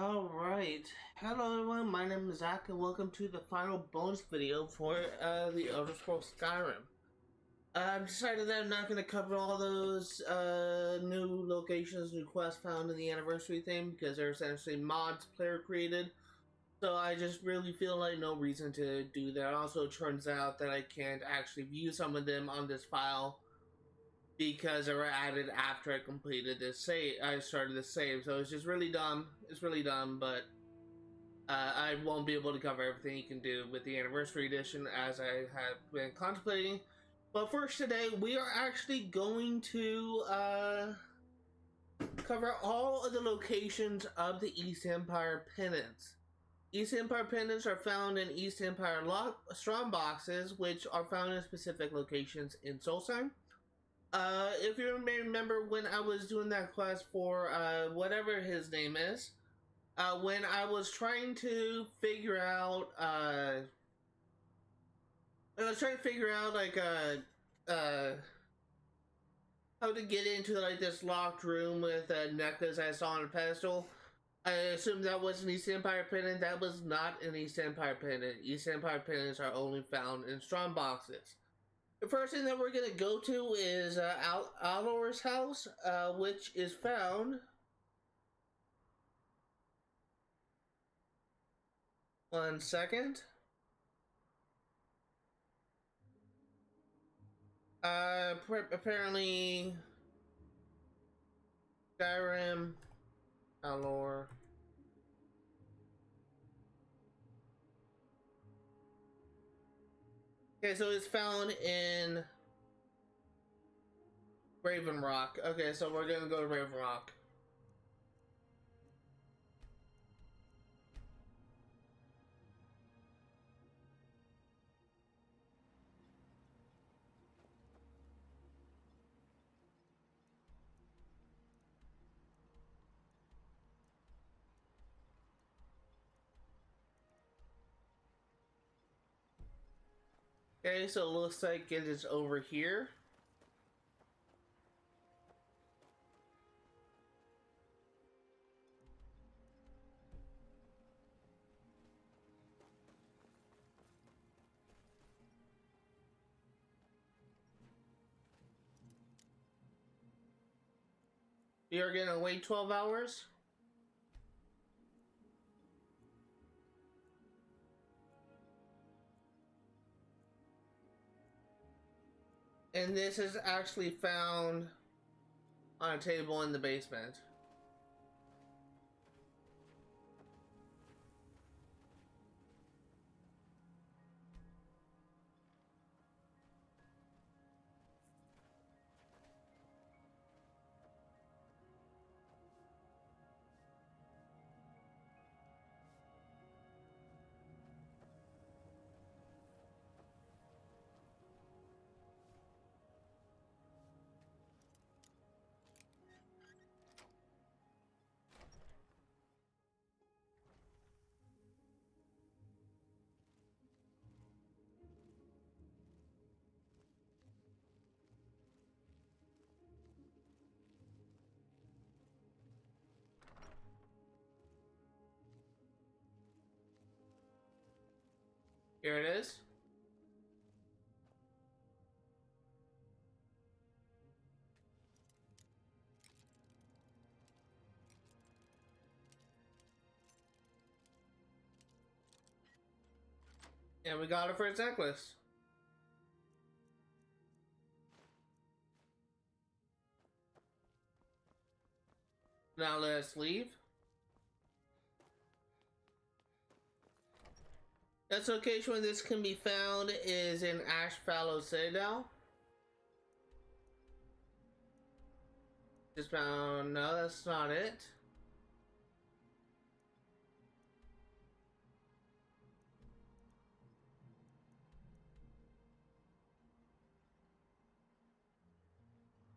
Alright, hello everyone, my name is Zach and welcome to the final bonus video for the Elder Scrolls Skyrim. I've decided that I'm not going to cover all those new locations, new quests found in the anniversary thing because they're essentially mods player created. So I just really feel like no reason to do that. Also, it turns out that I can't actually view some of them on this file because they were added after I completed this save. I started the save, so it's just really dumb. It's really dumb, but I won't be able to cover everything you can do with the anniversary edition as I have been contemplating. But first today, we are actually going to cover all of the locations of the East Empire Pendants. East Empire Pendants are found in East Empire strong boxes, which are found in specific locations in Solstheim. If you may remember when I was doing that quest for whatever his name is, when I was trying to figure out, like how to get into like this locked room with necklace I saw on a pedestal. I assumed that was an East Empire pendant. That was not an East Empire pendant. East Empire pendants are only found in strong boxes. The first thing that we're gonna go to is Alor's house, which is found. One second. Apparently, Skyrim, Alor. Okay, so it's found in Raven Rock. Okay, so we're gonna go to Raven Rock. Okay, so it looks like it is over here. You're gonna wait 12 hours? And this is actually found on a table in the basement. Here it is. And we got it for its necklace. Now let's leave. Next location where this can be found is in Ashfallow Citadel. Just found, no, that's not it.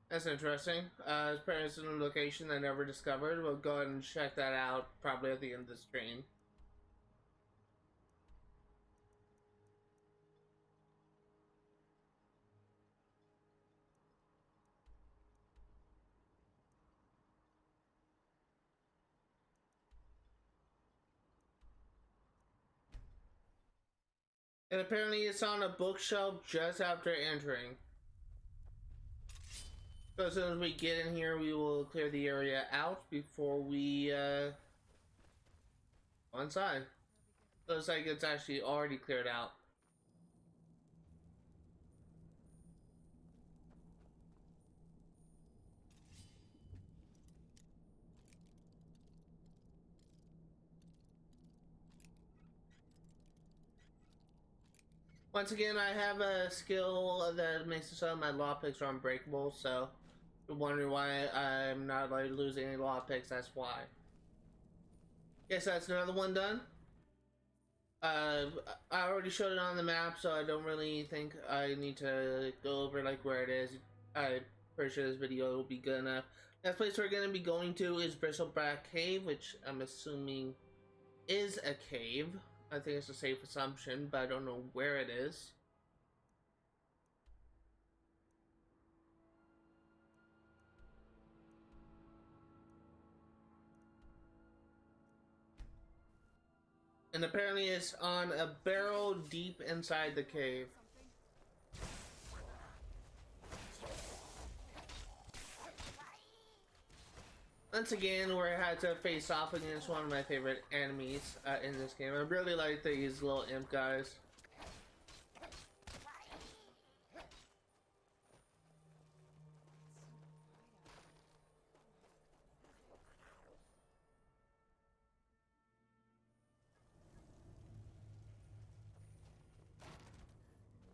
That's interesting. It's a location I never discovered. We'll go ahead and check that out probably at the end of the stream. And apparently it's on a bookshelf just after entering. So as soon as we get in here, we will clear the area out before we go inside. Looks like it's actually already cleared out. Once again, I have a skill that makes it so my law picks are unbreakable, so if you're wondering why I'm not like losing any law picks, that's why. Yes, that's another one done. I already showed it on the map, so I don't really think I need to go over like where it is. I'm pretty sure this video will be good enough. Next place we're going to be going to is Bristleback Cave, which I'm assuming is a cave. I think it's a safe assumption, but I don't know where it is. And apparently it's on a barrel deep inside the cave. Once again, where I had to face off against one of my favorite enemies in this game. I really like these little imp guys.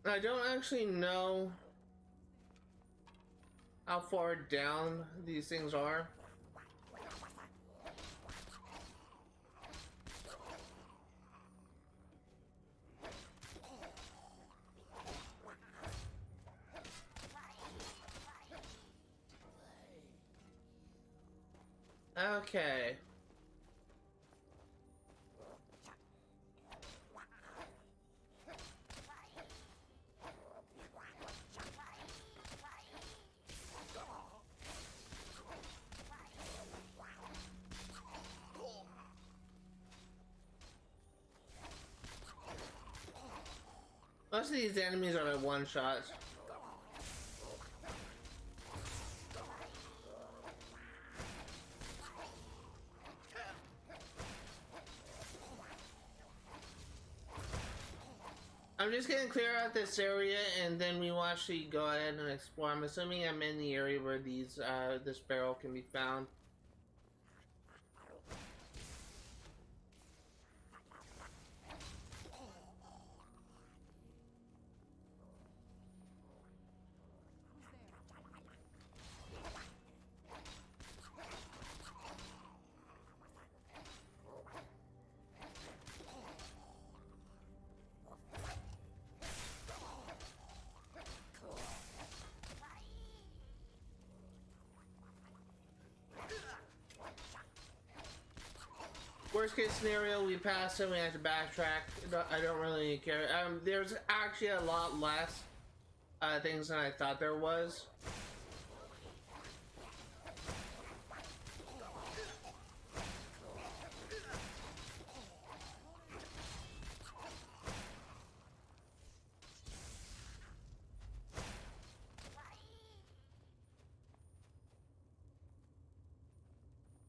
I don't actually know how far down these things are. Okay. Most of these enemies are like one shots. I'm just gonna clear out this area and then we will actually go ahead and explore. I'm assuming I'm in the area where these this barrel can be found. Worst case scenario, we pass and we have to backtrack. I don't really care. There's actually a lot less things than I thought there was.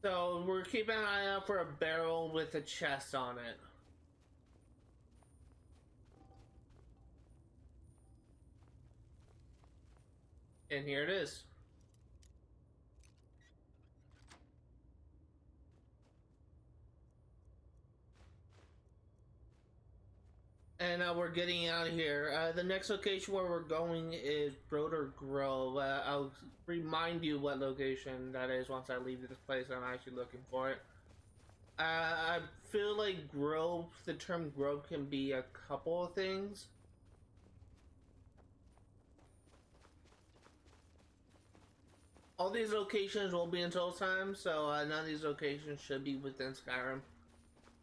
So we're keeping an eye out for a barrel with a chest on it. And here it is. And we're getting out of here. The next location where we're going is Broder Grove. I'll remind you what location that is once I leave this place. I'm actually looking for it. I feel like grove, the term grove can be a couple of things. All these locations will be in Soul Time, so none of these locations should be within Skyrim.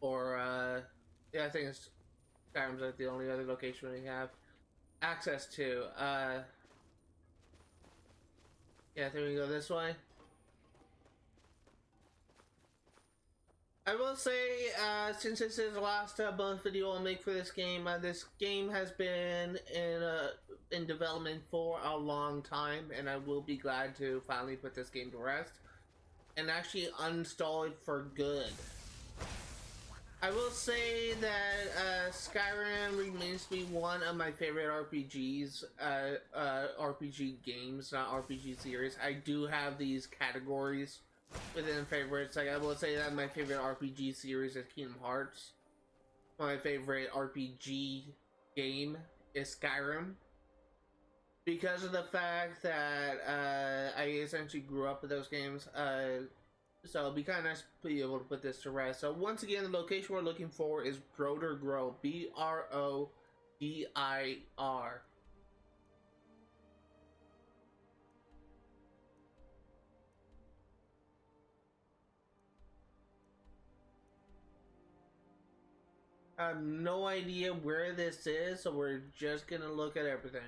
Or, yeah, I think it's Skyrim's like the only other location we have access to. Yeah, I think we go this way. I will say, since this is the last bonus video I'll make for this game has been in development for a long time, and I will be glad to finally put this game to rest and actually uninstall it for good. I will say that Skyrim remains to be one of my favorite RPGs, RPG games, not RPG series. I do have these categories within favorites. Like, I will say that my favorite RPG series is Kingdom Hearts. My favorite RPG game is Skyrim, because of the fact that I essentially grew up with those games. So it'll be kind of nice to be able to put this to rest. So once again, the location we're looking for is Brodir. Brodir. I have no idea where this is, so we're just gonna look at everything.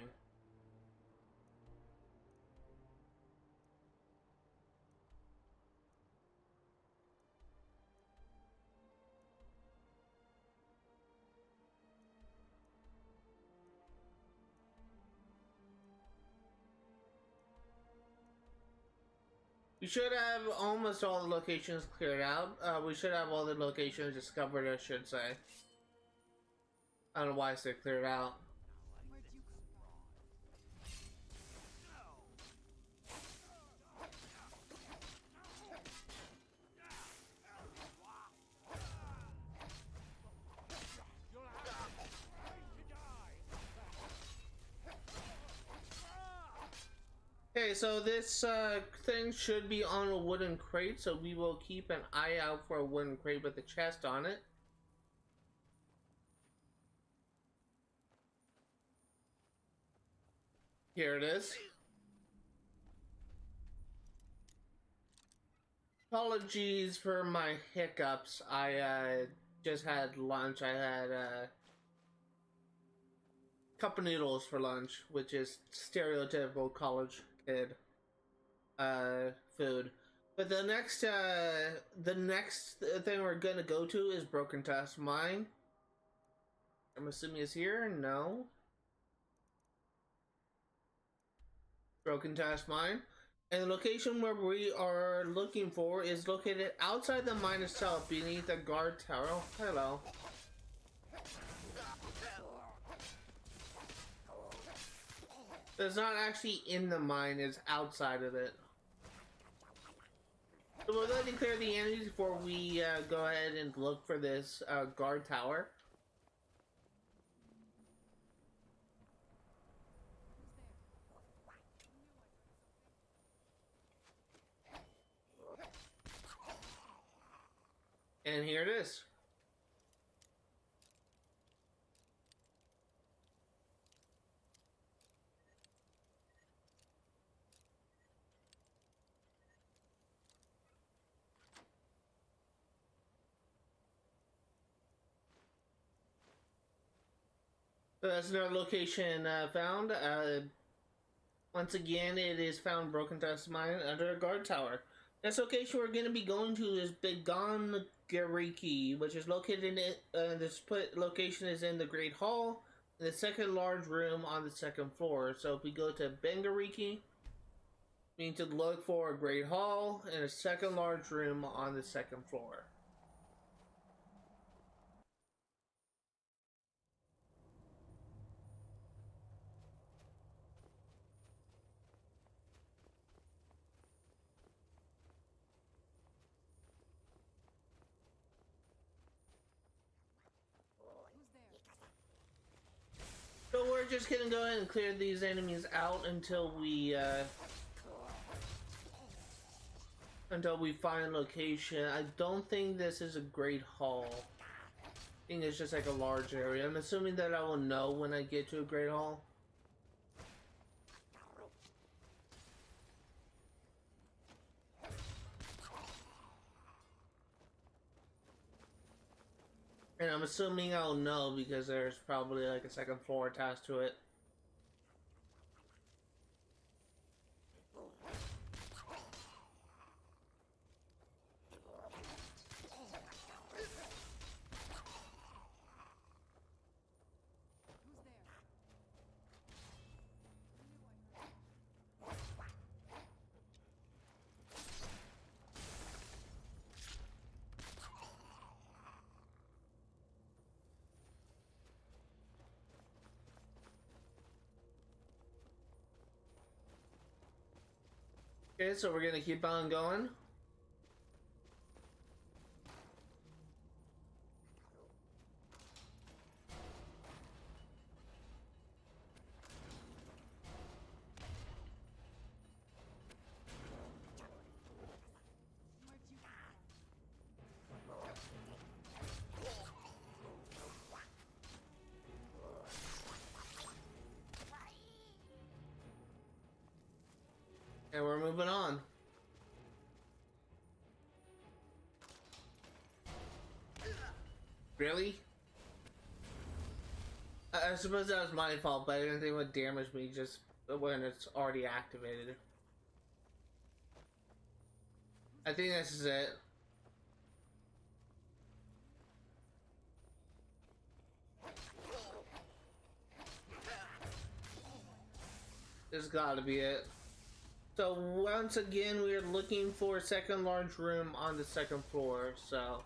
We should have almost all the locations cleared out. We should have all the locations discovered, I should say. I don't know why I said cleared out. Okay, so this thing should be on a wooden crate, so we will keep an eye out for a wooden crate with a chest on it. Here it is. Apologies for my hiccups. I just had lunch. I had cup of noodles for lunch, which is stereotypical college kid food. But the next thing we're gonna go to is Broken Task Mine. I'm assuming it's here. No. Broken Task Mine. And the location where we are looking for is located outside the mine itself, beneath a guard tower. Oh, hello. It's not actually in the mine, it's outside of it. So we're going to clear the enemies before we go ahead and look for this guard tower. And here it is. So that's another location found. Once again, it is found Broken Task Mine under a guard tower. Next location we're going to be going to is Gariki, which is located in it. This location is in the Great Hall, in the second large room on the second floor. So if we go to Bengariki, we need to look for a Great Hall and a second large room on the second floor. So we're just gonna go ahead and clear these enemies out until we find a location. I don't think this is a great hall. I think it's just like a large area. I'm assuming that I will know when I get to a great hall. And I'm assuming I'll know because there's probably like a second floor attached to it. Okay, so we're gonna keep on going. And we're moving on. Really? I suppose that was my fault, but I didn't think it would damage me just when it's already activated. I think this is it. This gotta be it. So once again, we are looking for a second large room on the second floor, so...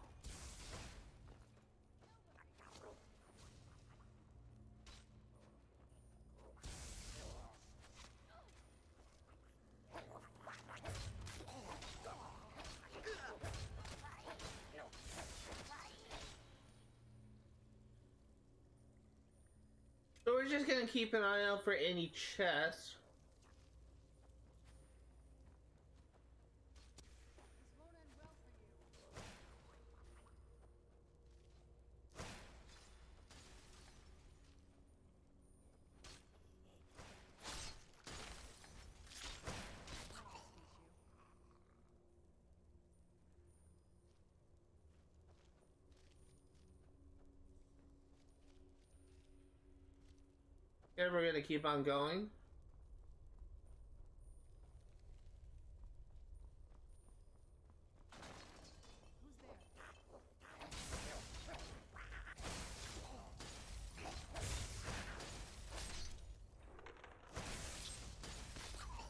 So we're just gonna keep an eye out for any chests. Yeah, we're gonna keep on going.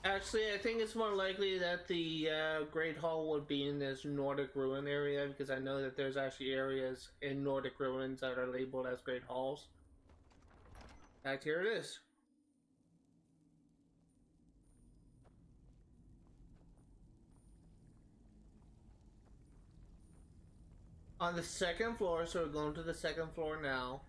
Actually, I think it's more likely that the Great Hall would be in this Nordic Ruin area, because I know that there's actually areas in Nordic Ruins that are labeled as Great Halls. In fact, here it is. On the second floor, so we're going to the second floor now.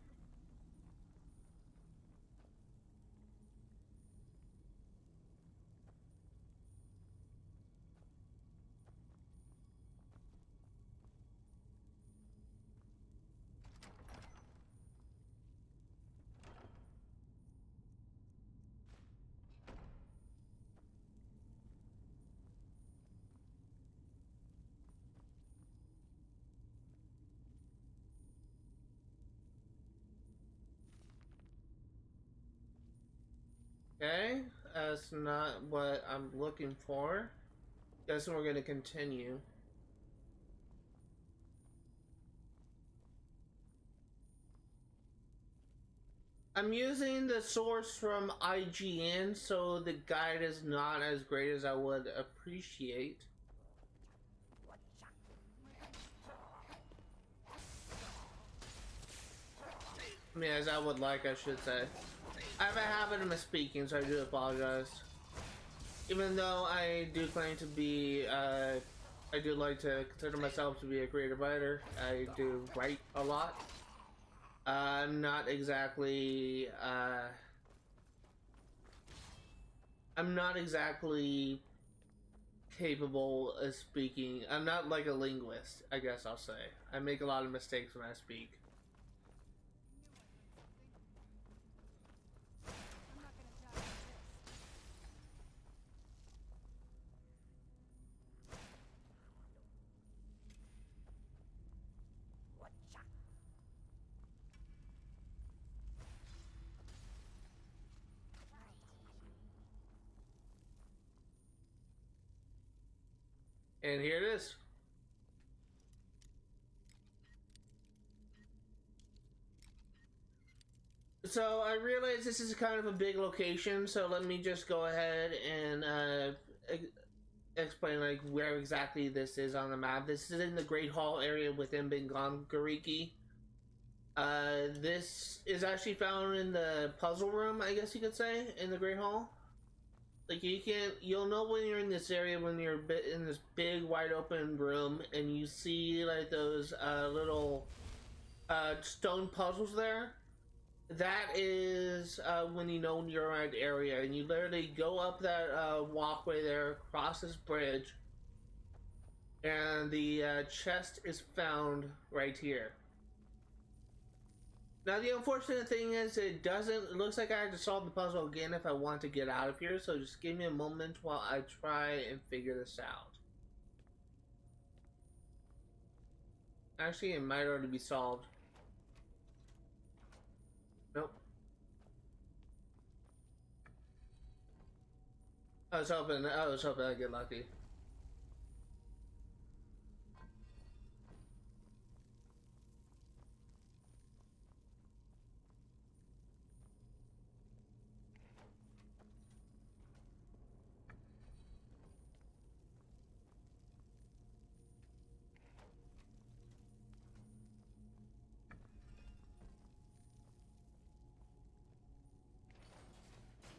Okay, that's not what I'm looking for. Guess we're gonna continue. I'm using the source from IGN, so the guide is not as great as I would appreciate. I mean, as I would like, I should say. I have a habit of misspeaking, so I do apologize. Even though I do claim to be, I do like to consider myself to be a creative writer. I do write a lot. I'm not exactly, I'm not exactly capable of speaking. I'm not like a linguist, I guess I'll say. I make a lot of mistakes when I speak. And here it is. So I realize this is kind of a big location, so let me just go ahead and explain like where exactly this is on the map. This is in the Great Hall area within Gariki. This is actually found in the puzzle room, I guess you could say, in the Great Hall. Like you'll know when you're in this area when you're in this big wide open room and you see like those little stone puzzles there. That is when you know you're around the area, and you literally go up that walkway there, cross this bridge, and the chest is found right here. Now the unfortunate thing is it doesn't, it looks like I have to solve the puzzle again if I want to get out of here, so just give me a moment while I try and figure this out. Actually, it might already be solved. Nope. I was hoping I'd get lucky.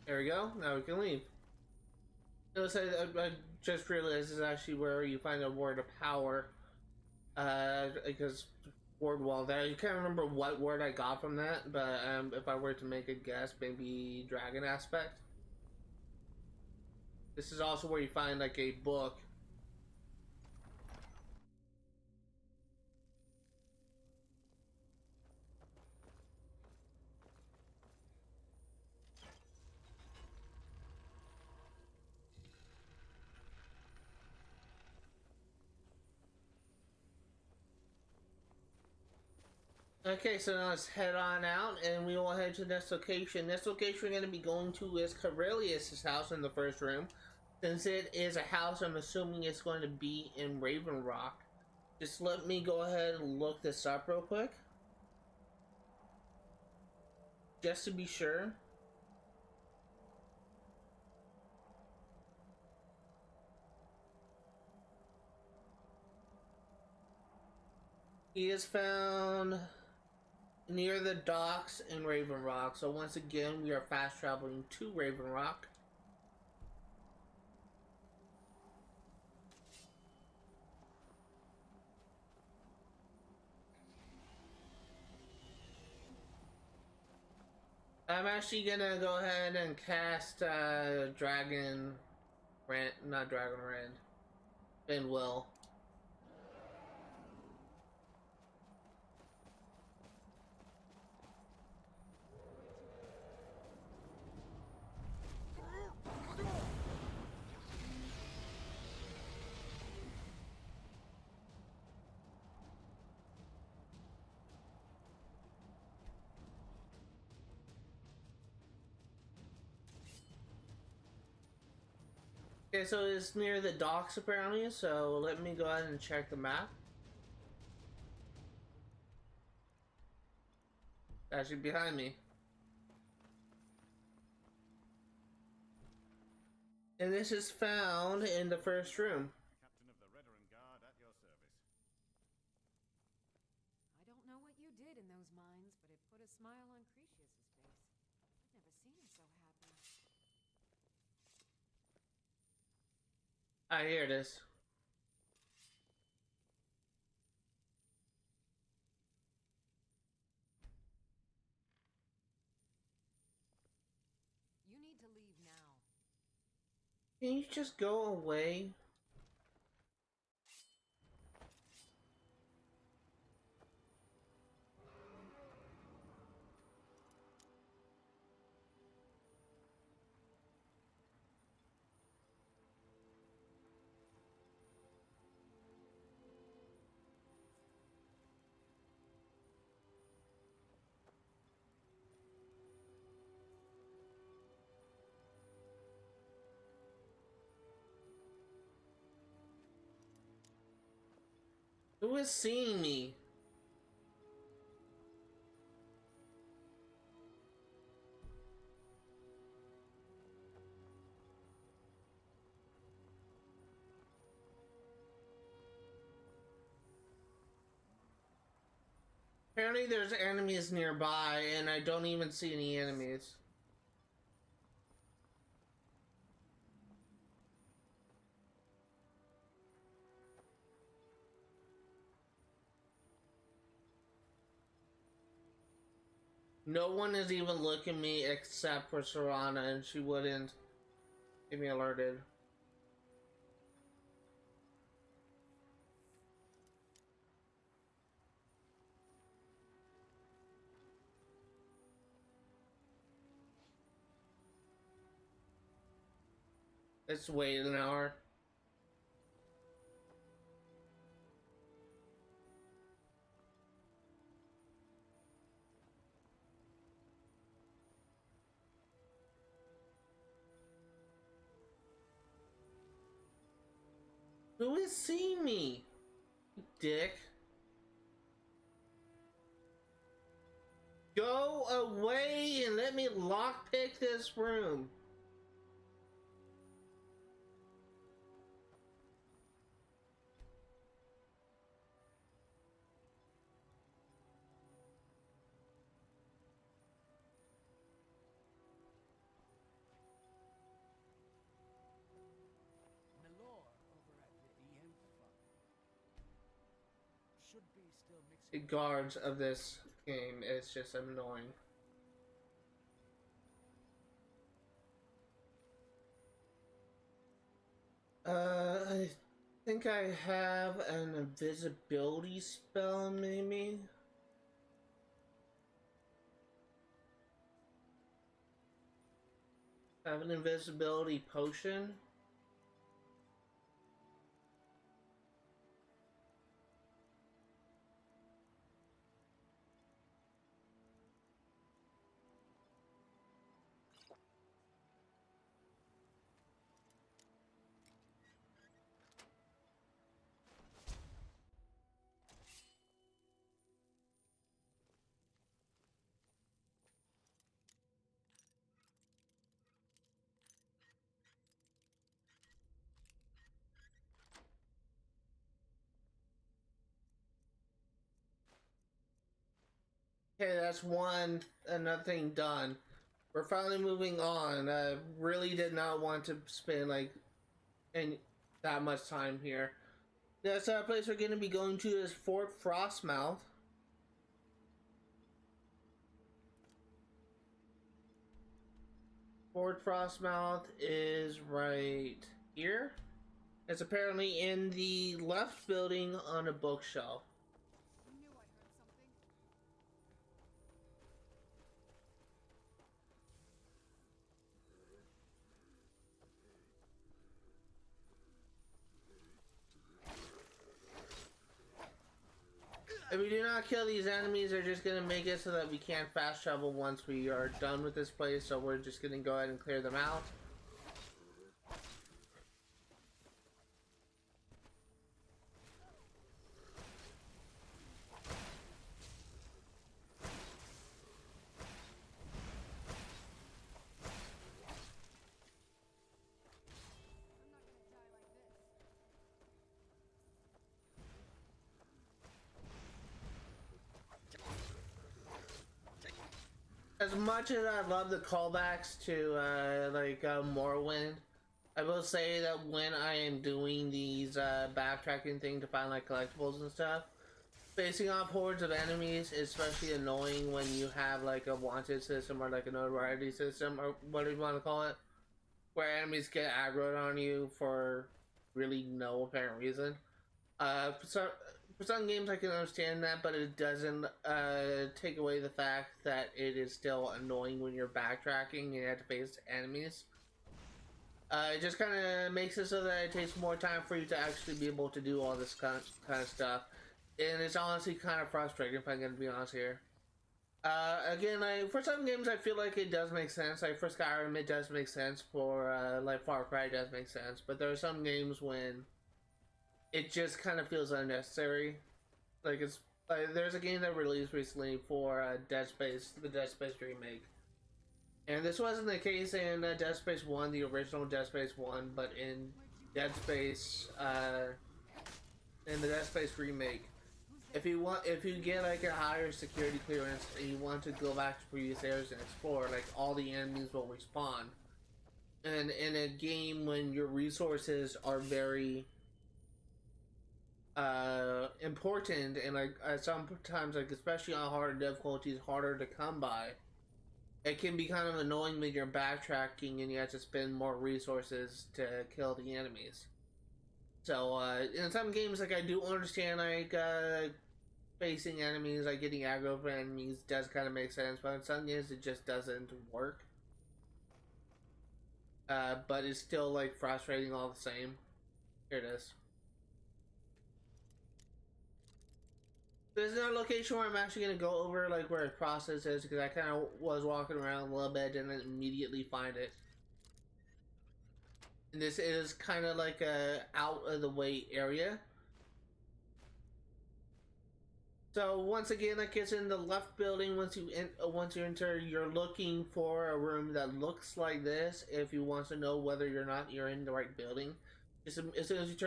There we go. Now we can leave. I just realized this is actually where you find a word of power. Because word wall there. I can't remember what word I got from that, but if I were to make a guess, maybe dragon aspect. This is also where you find like a book. Okay, so now let's head on out and we will head to this location. This location we're going to be going to is Corellius' house in the first room. Since it is a house, I'm assuming it's going to be in Raven Rock. Just let me go ahead and look this up real quick. Just to be sure. He is found near the docks in Raven Rock. So once again, we are fast traveling to Raven Rock. I'm actually gonna go ahead and cast Dragon Rand, not Dragon Rand, Ben Will. Okay, so it's near the docks apparently, so let me go ahead and check the map. It's actually behind me. And this is found in the first room. Captain of the Redder Guard at your service. I don't know what you did in those mines, but it put a smile on Cretius's face. I've never seen him so happy. I hear this. You need to leave now. Can you just go away? Who is seeing me? Apparently there's enemies nearby and I don't even see any enemies. No one is even looking at me except for Serana, and she wouldn't get me alerted. Let's wait an hour. Who is seeing me? Dick. Go away and let me lockpick this room. The guards of this game is just annoying. I think I have an invisibility spell, maybe? I have an invisibility potion. Okay, that's another thing done. We're finally moving on. I really did not want to spend like that much time here. Next place we're going to be going to is Fort Frostmouth. Fort Frostmouth is right here. It's apparently in the left building on a bookshelf. If we do not kill these enemies, they're just going to make it so that we can't fast travel once we are done with this place, so we're just going to go ahead and clear them out. As much as I love the callbacks to Morrowind, I will say that when I am doing these backtracking thing to find like collectibles and stuff, facing off hordes of enemies is especially annoying when you have like a wanted system or like a notoriety system or whatever you want to call it, where enemies get aggroed on you for really no apparent reason. For some games I can understand that, but it doesn't take away the fact that it is still annoying when you're backtracking and you have to face enemies. It just kind of makes it so that it takes more time for you to actually be able to do all this kind of stuff. And it's honestly kind of frustrating, if I'm going to be honest here. Again, for some games I feel like it does make sense. Like for Skyrim it does make sense. For like Far Cry it does make sense. But there are some games when it just kind of feels unnecessary. Like it's there's a game that released recently for Dead Space, the Dead Space remake, and this wasn't the case in Dead Space 1, the original Dead Space 1, but in Dead Space, in the Dead Space remake, if you get like a higher security clearance and you want to go back to previous areas and explore, like all the enemies will respawn. And in a game when your resources are very important, and like sometimes, like especially on harder difficulties, harder to come by. It can be kind of annoying when you're backtracking and you have to spend more resources to kill the enemies. So in some games, like I do understand like facing enemies, like getting aggro for enemies does kind of make sense, but in some games it just doesn't work. But it's still like frustrating all the same. Here it is. There's another location where I'm actually gonna go over like where the process is, because I kind of was walking around a little bit and didn't immediately find it. And this is kind of like a out of the way area. So once again, like it's in the left building. Once you enter, you're looking for a room that looks like this. If you want to know whether you're in the right building, just as soon as you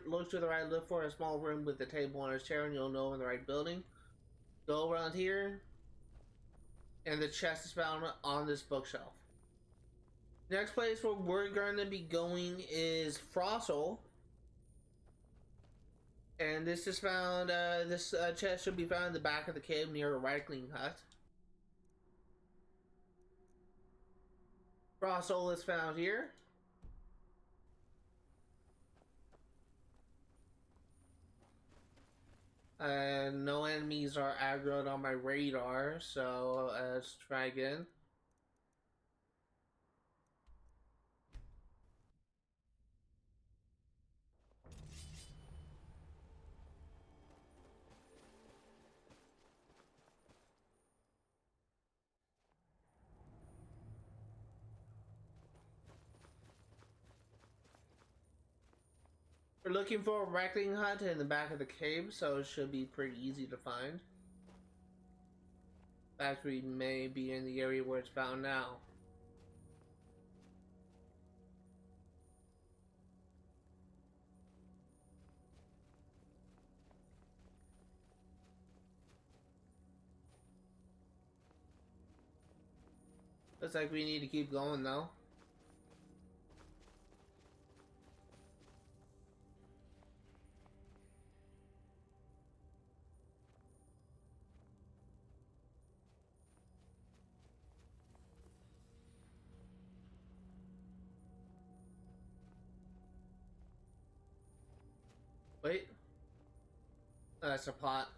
look to the right, look for a small room with a table and a chair, and you'll know in the right building. Go around here, and the chest is found on this bookshelf. Next place where we're going to be going is Fossil. And this is found, this chest should be found in the back of the cave near a Reichling hut. Fossil is found here. No enemies are aggroed on my radar, so let's try again. We're looking for a Reichling hut in the back of the cave, so it should be pretty easy to find. In fact, we may be in the area where it's found now. Looks like we need to keep going though. Wait. That's a pot.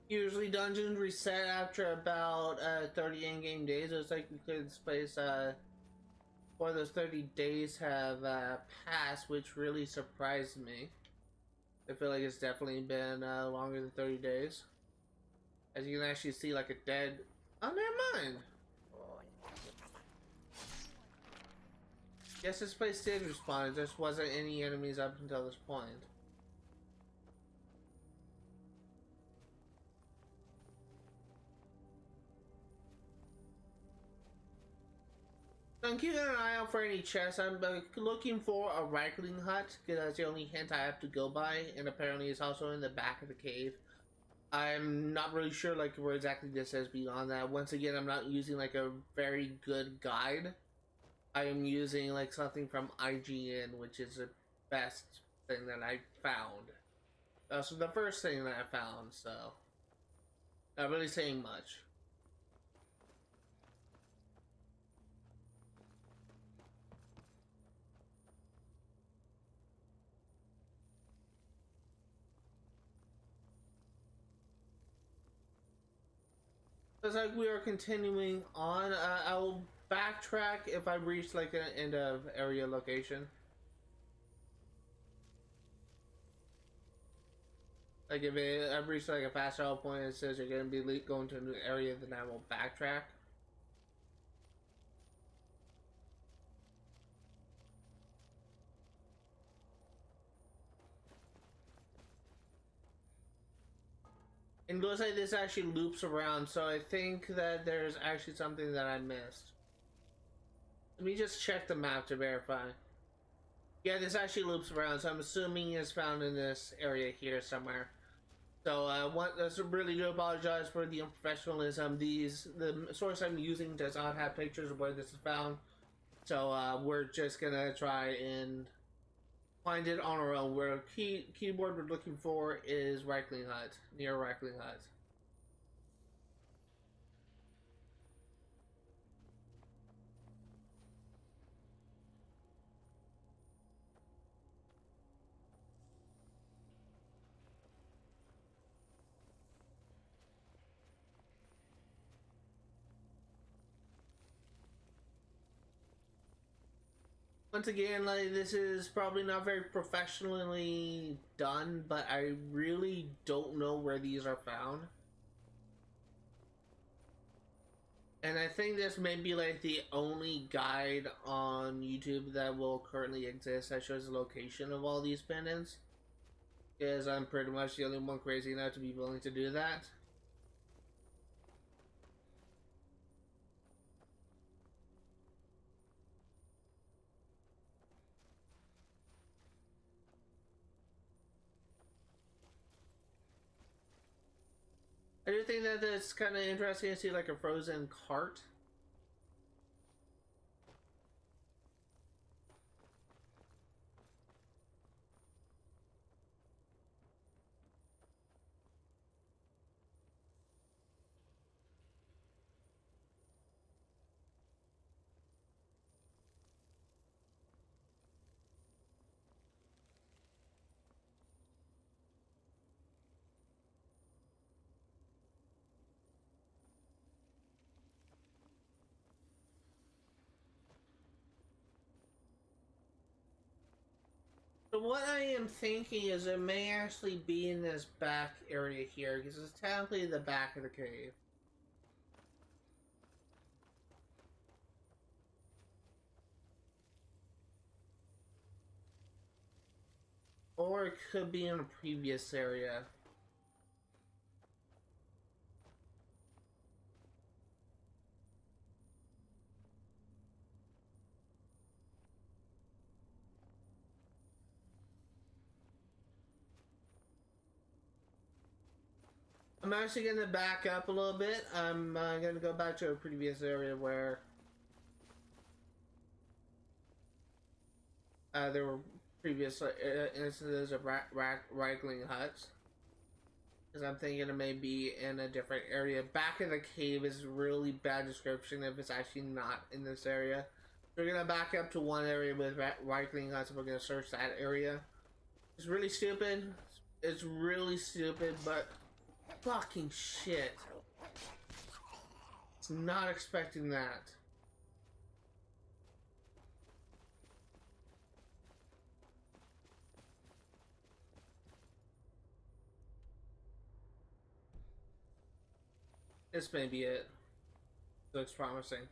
Usually dungeons reset after about 30 in-game days. It looks like we cleared this place before those 30 days have passed, which really surprised me. I feel like it's definitely been longer than 30 days. As you can actually see like a dead... Oh, never mind! Yes, this place did respawn. There just wasn't any enemies up until this point. So I'm keeping an eye out for any chests. I'm looking for a Reichling hut, because that's the only hint I have to go by, and apparently it's also in the back of the cave. I'm not really sure like where exactly this is beyond that. Once again, I'm not using like a very good guide. I am using like something from IGN, which is the best thing that I found. So the first thing that I found, so not really saying much. Looks like we are continuing on. I'll backtrack if I reach like an end of area location. Like if I reach like a fast travel point and it says you're gonna be going to a new area, then I will backtrack. And it looks like this actually loops around, so I think that there's actually something that I missed. Let me just check the map to verify. Yeah, this actually loops around, so I'm assuming it's found in this area here somewhere. So I really do apologize for the unprofessionalism. The source I'm using does not have pictures of where this is found. So we're just gonna try and find it on our own. Where keyboard we're looking for is Reichling Hut, near Reichling Hut. Once again, like, this is probably not very professionally done, but I really don't know where these are found. And I think this may be like the only guide on YouTube that will currently exist that shows the location of all these pendants. Because I'm pretty much the only one crazy enough to be willing to do that. I do think that it's kind of interesting to see like a frozen cart. So what I am thinking is it may actually be in this back area here, because it's technically the back of the cave. Or it could be in a previous area. I'm actually going to back up a little bit. I'm going to go back to a previous area where there were previous instances of Reichling huts. Because I'm thinking it may be in a different area. Back in the cave is a really bad description if it's actually not in this area. We're going to back up to one area with Reichling huts and we're going to search that area. It's really stupid. It's really stupid, but fucking shit. It's not expecting that. This may be it. Looks promising.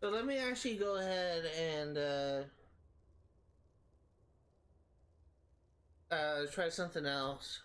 So let me actually go ahead and try something else.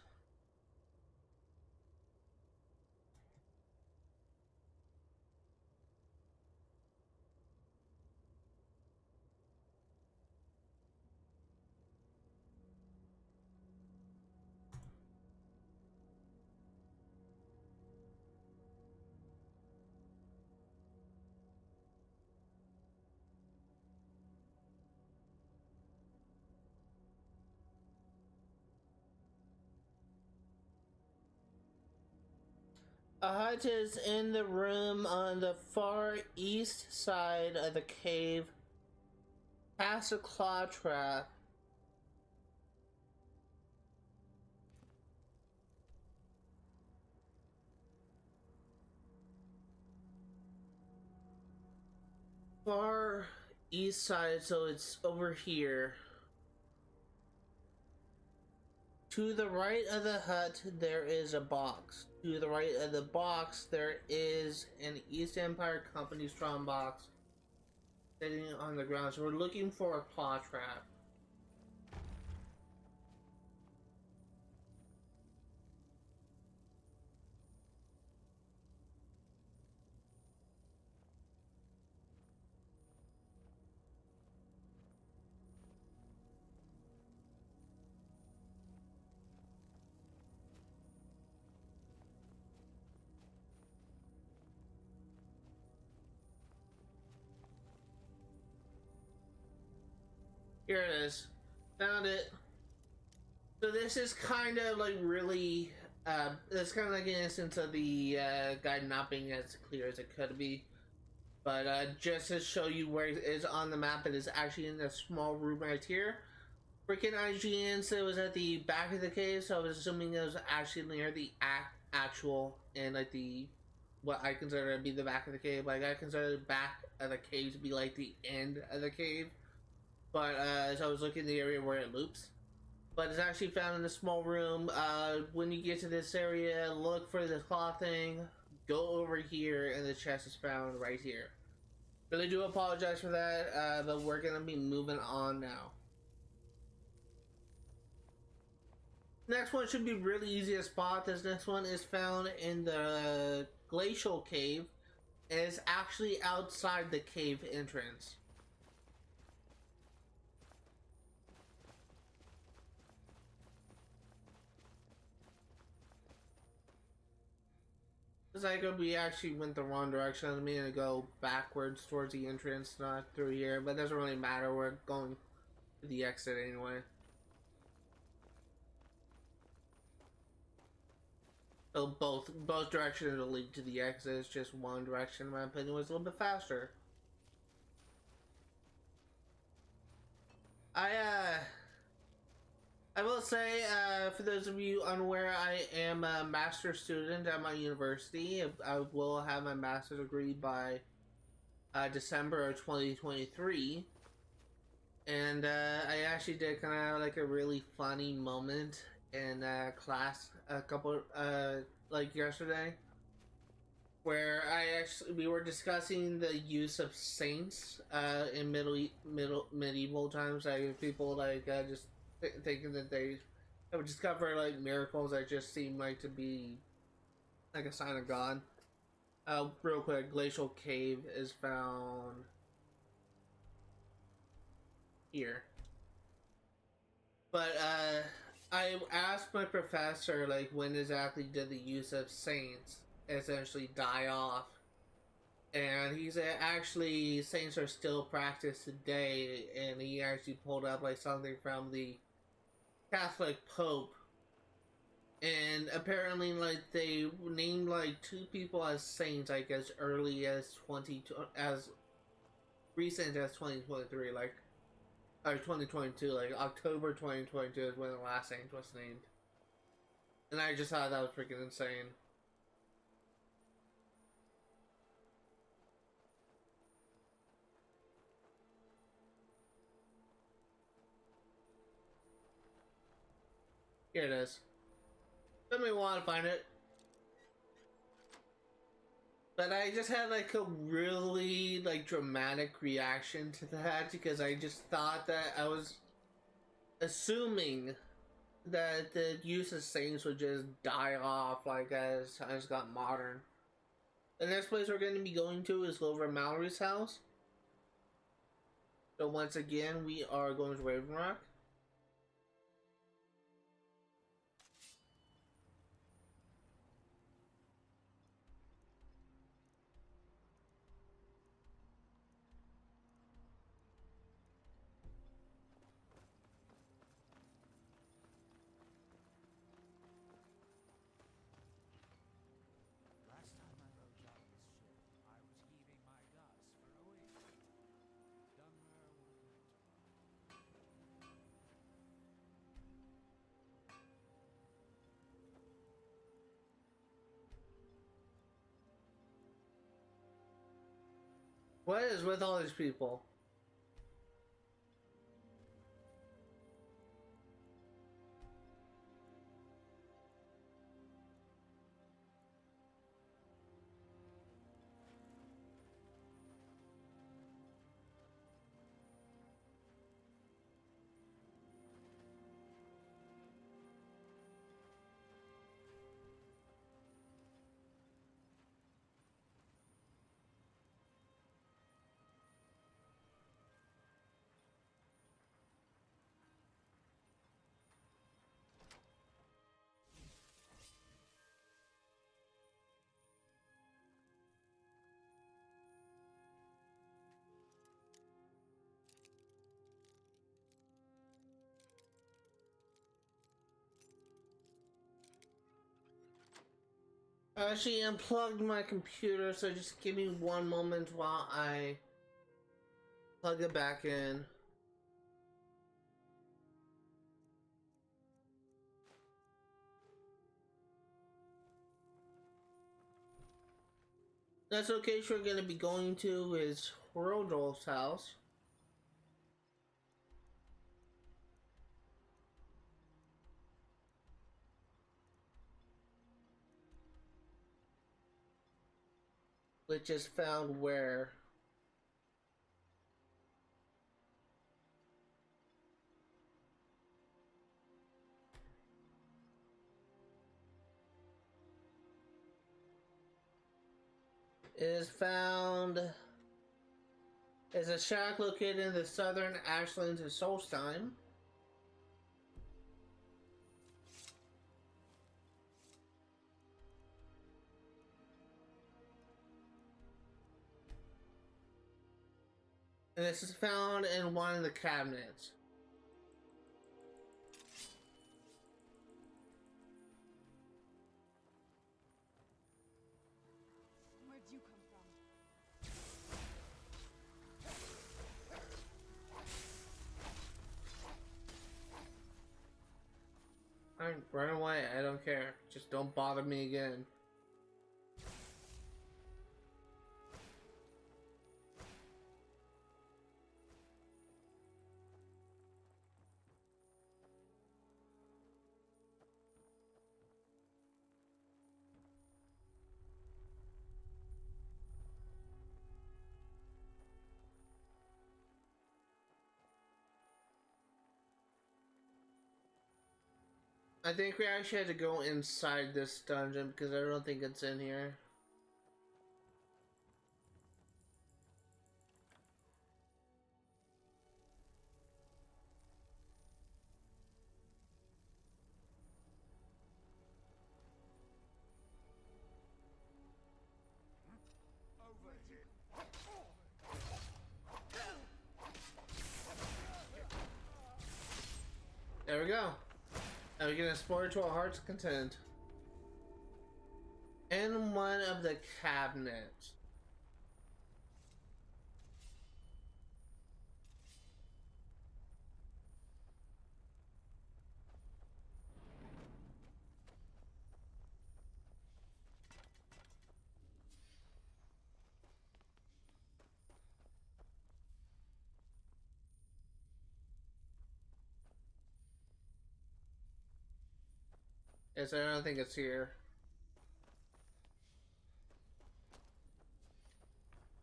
A hut is in the room on the far east side of the cave, past a claw trap. Far east side, so it's over here. To the right of the hut, there is a box. To the right of the box, there is an East Empire Company strong box sitting on the ground. So we're looking for a paw trap. Here it is. Found it. So this is kind of like really, it's kind of like an instance of the guide not being as clear as it could be. But just to show you where it is on the map, it is actually in this small room right here. Freaking IGN said it was at the back of the cave, so I was assuming it was actually near the actual, and like the, what I consider to be the back of the cave. Like I consider the back of the cave to be like the end of the cave. But so I was looking in the area where it loops. But it's actually found in a small room. When you get to this area, look for the claw thing, go over here, and the chest is found right here. Really do apologize for that, but we're gonna be moving on now. Next one should be really easy to spot. This next one is found in the glacial cave, and it's actually outside the cave entrance. It's like we actually went the wrong direction. I mean to go backwards towards the entrance, not through here, but it doesn't really matter. We're going to the exit anyway. So both directions will lead to the exit. It's just one direction, in my opinion, was a little bit faster. I will say, for those of you unaware, I am a master's student at my university. I will have my master's degree by December of 2023. And I actually did kind of like a really funny moment in class a couple, like yesterday, where we were discussing the use of saints in medieval times. Like people like just thinking that they would discover like miracles that just seem like to be like a sign of God. Real quick, glacial cave is found here. But I asked my professor like when exactly did the use of saints essentially die off, and he said actually saints are still practiced today, and he actually pulled up like something from the Catholic Pope, and apparently like they named like 2 people as saints like as early as as recent as 2023, like or 2022, like October 2022 is when the last saint was named, and I just thought that was freaking insane. Here it is. Let me want to find it. But I just had like a really like dramatic reaction to that because I just thought that I was assuming that the use of saints would just die off like as times got modern. The next place we're going to be going to is over Mallory's house. So once again, we are going to Raven Rock. Last time I rode out this ship, I was heaving my gas for a week. Done where one meant to run. What is with all these people? I actually unplugged my computer, so just give me one moment while I plug it back in. Next location we're going to be going to is Rodolf's house. Which is found where? It is found as a shack located in the southern Ashlands of Solstheim. And this is found in one of the cabinets. Where'd you come from? Alright, run away, I don't care. Just don't bother me again. I think we actually had to go inside this dungeon because I don't think it's in here. Over here. There we go. Now we can explore to our heart's content. In one of the cabinets. Yes, I don't think it's here.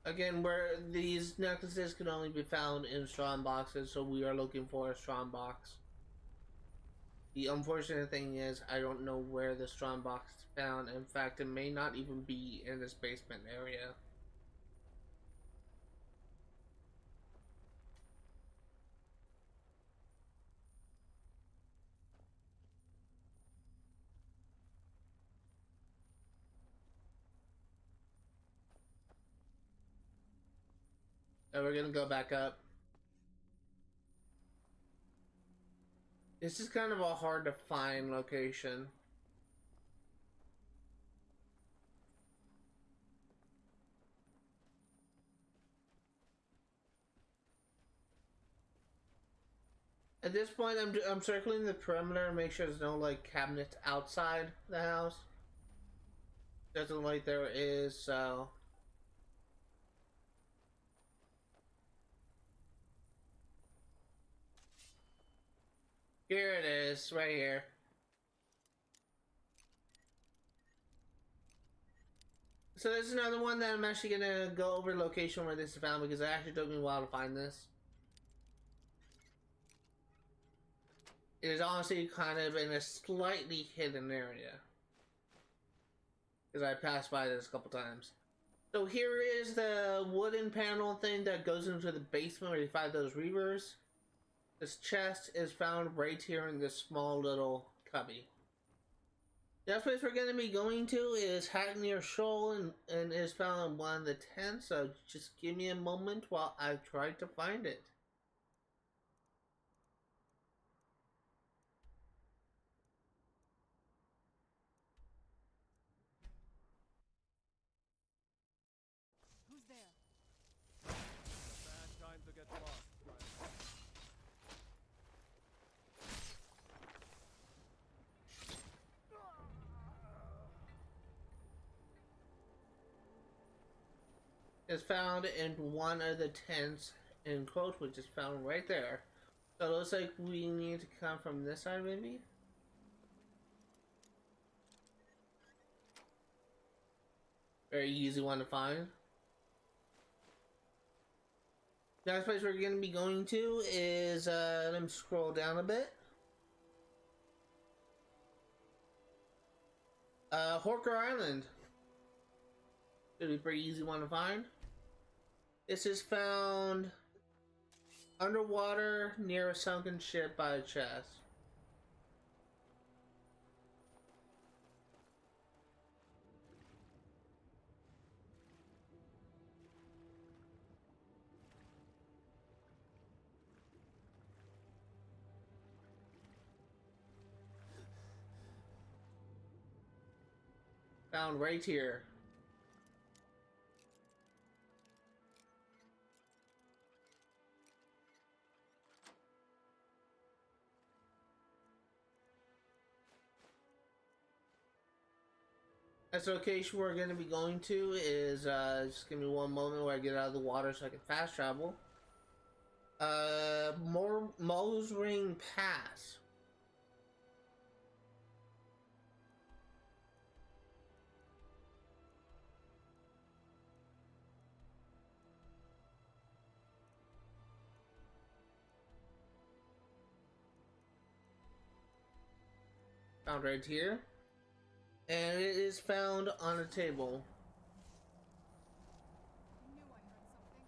Again, where these necklaces can only be found in strong boxes, so we are looking for a strong box. The unfortunate thing is, I don't know where the strong box is found. In fact, it may not even be in this basement area. And we're gonna go back up. This is kind of a hard to find location. At this point, I'm circling the perimeter to make sure there's no like cabinets outside the house. Doesn't look like there is, so. Here it is, right here. So there's another one that I'm actually gonna go over the location where this is found because it actually took me a while to find this. It is honestly kind of in a slightly hidden area. Because I passed by this a couple times. So here is the wooden panel thing that goes into the basement where you find those reavers. This chest is found right here in this small little cubby. The next place we're going to be going to is Hackney Shoal and is found in one of the tents, so just give me a moment while I try to find it. is found in one of the tents in quote, which is found right there. So it looks like we need to come from this side, maybe? Very easy one to find. Next place we're going to be going to is, let me scroll down a bit. Horker Island. It'll be a pretty easy one to find. This is found underwater near a sunken ship by a chest. Found right here. That's the location we're going to be going to is, just give me one moment where I get out of the water so I can fast travel. Moe's Ring Pass. Found right here. And it is found on a table. I knew I heard something.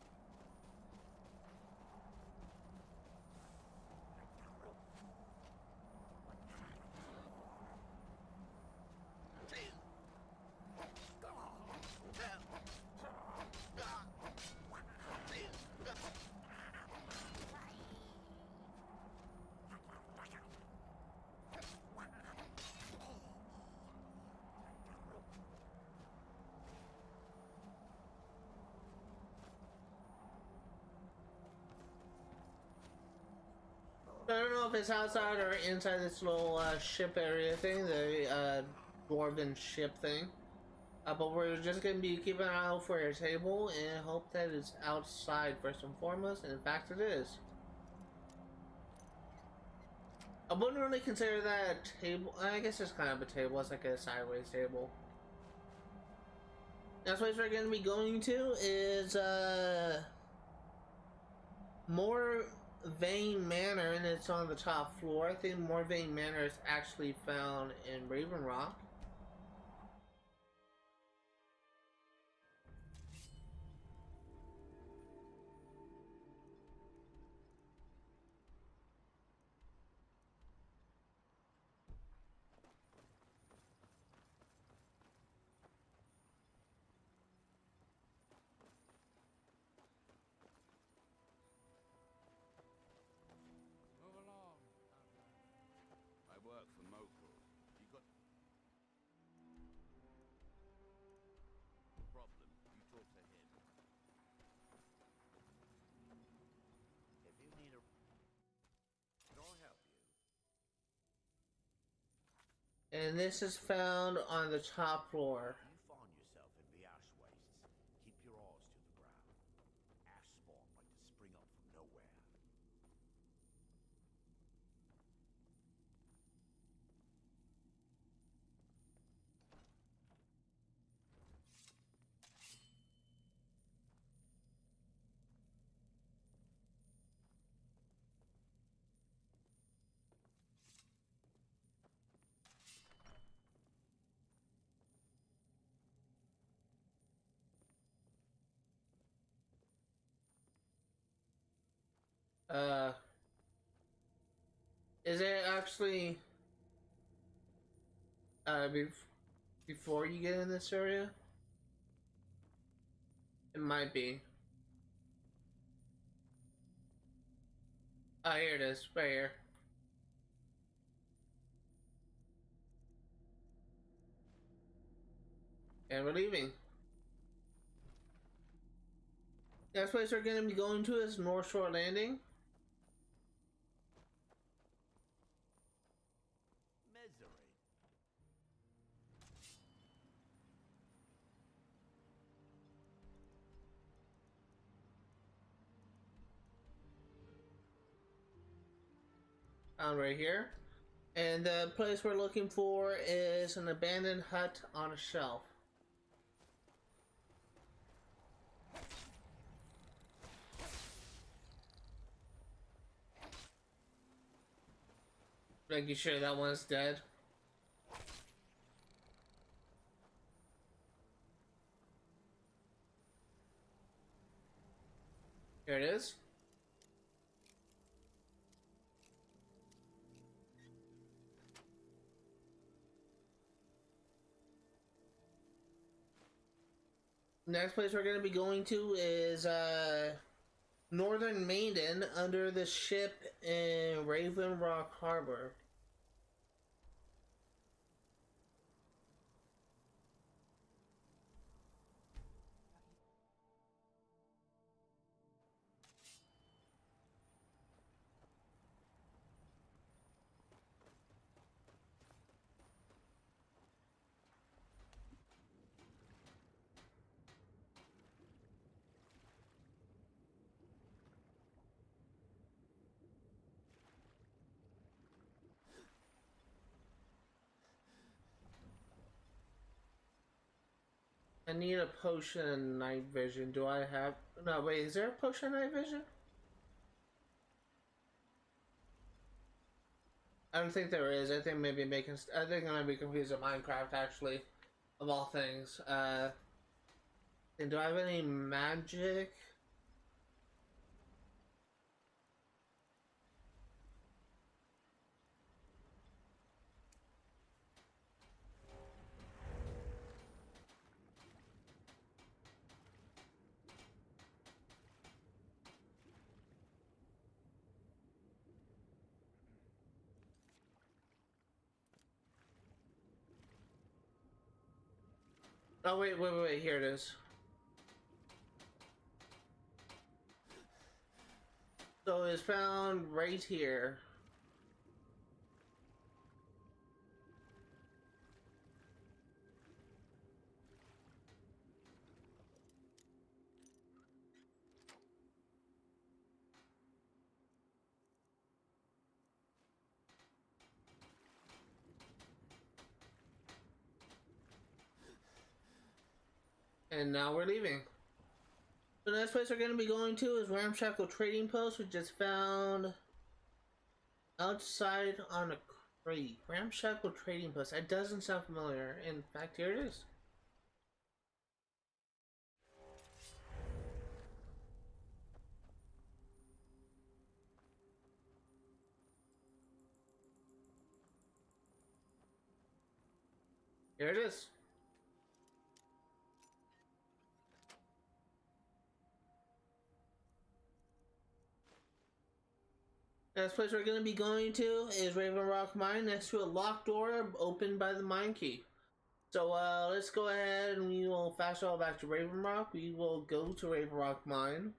I don't know if it's outside or inside this little ship area thing, the dwarven ship thing. But we're just going to be keeping an eye out for a table and hope that it's outside first and foremost, and in fact it is. I wouldn't really consider that a table. I guess it's kind of a table. It's like a sideways table. Next place we're going to be going to is More Vane Manor, and it's on the top floor. I think More Vane Manor is actually found in Raven Rock. Move along, Pendant. I work for Mokul. You got problem? You talk to him. If you need a, can I help you? And this is found on the top floor. You find yourself in the ash wastes. Keep your eyes to the ground. Ash spawn like to spring up from nowhere. Is it actually before you get in this area? It might be. Oh, here it is, right here. And we're leaving. Next place we're going to be going to is North Shore Landing. Misery. found right here. And the place we're looking for is an abandoned hut on a shelf. Making sure that one's dead. Here it is. Next place we're going to be going to is Northern Maiden under the ship in Raven Rock Harbor. I need a potion of night vision. Do I have... No, wait, is there a potion of night vision? I don't think there is. I think maybe making... I think I might be confused with Minecraft, actually. Of all things. And do I have any magic? Oh, wait, here it is. So it's found right here. And now we're leaving. The next place we're going to be going to is Ramshackle Trading Post, which is found outside on a crate. Ramshackle Trading Post. That doesn't sound familiar. In fact, here it is. Here it is. Next place we're going to be going to is Raven Rock Mine, next to a locked door opened by the mine key. So let's go ahead and we will fast travel back to Raven Rock. We will go to Raven Rock Mine.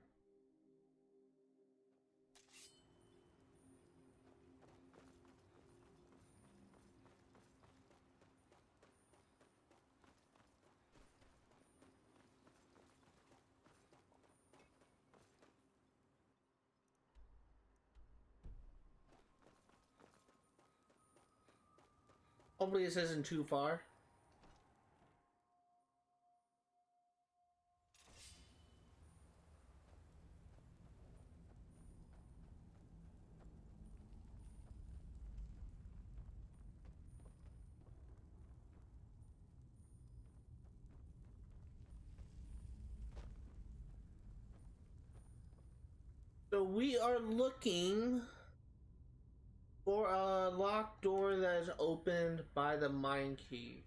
Hopefully this isn't too far. So we are looking for a locked door that is opened by the mine key.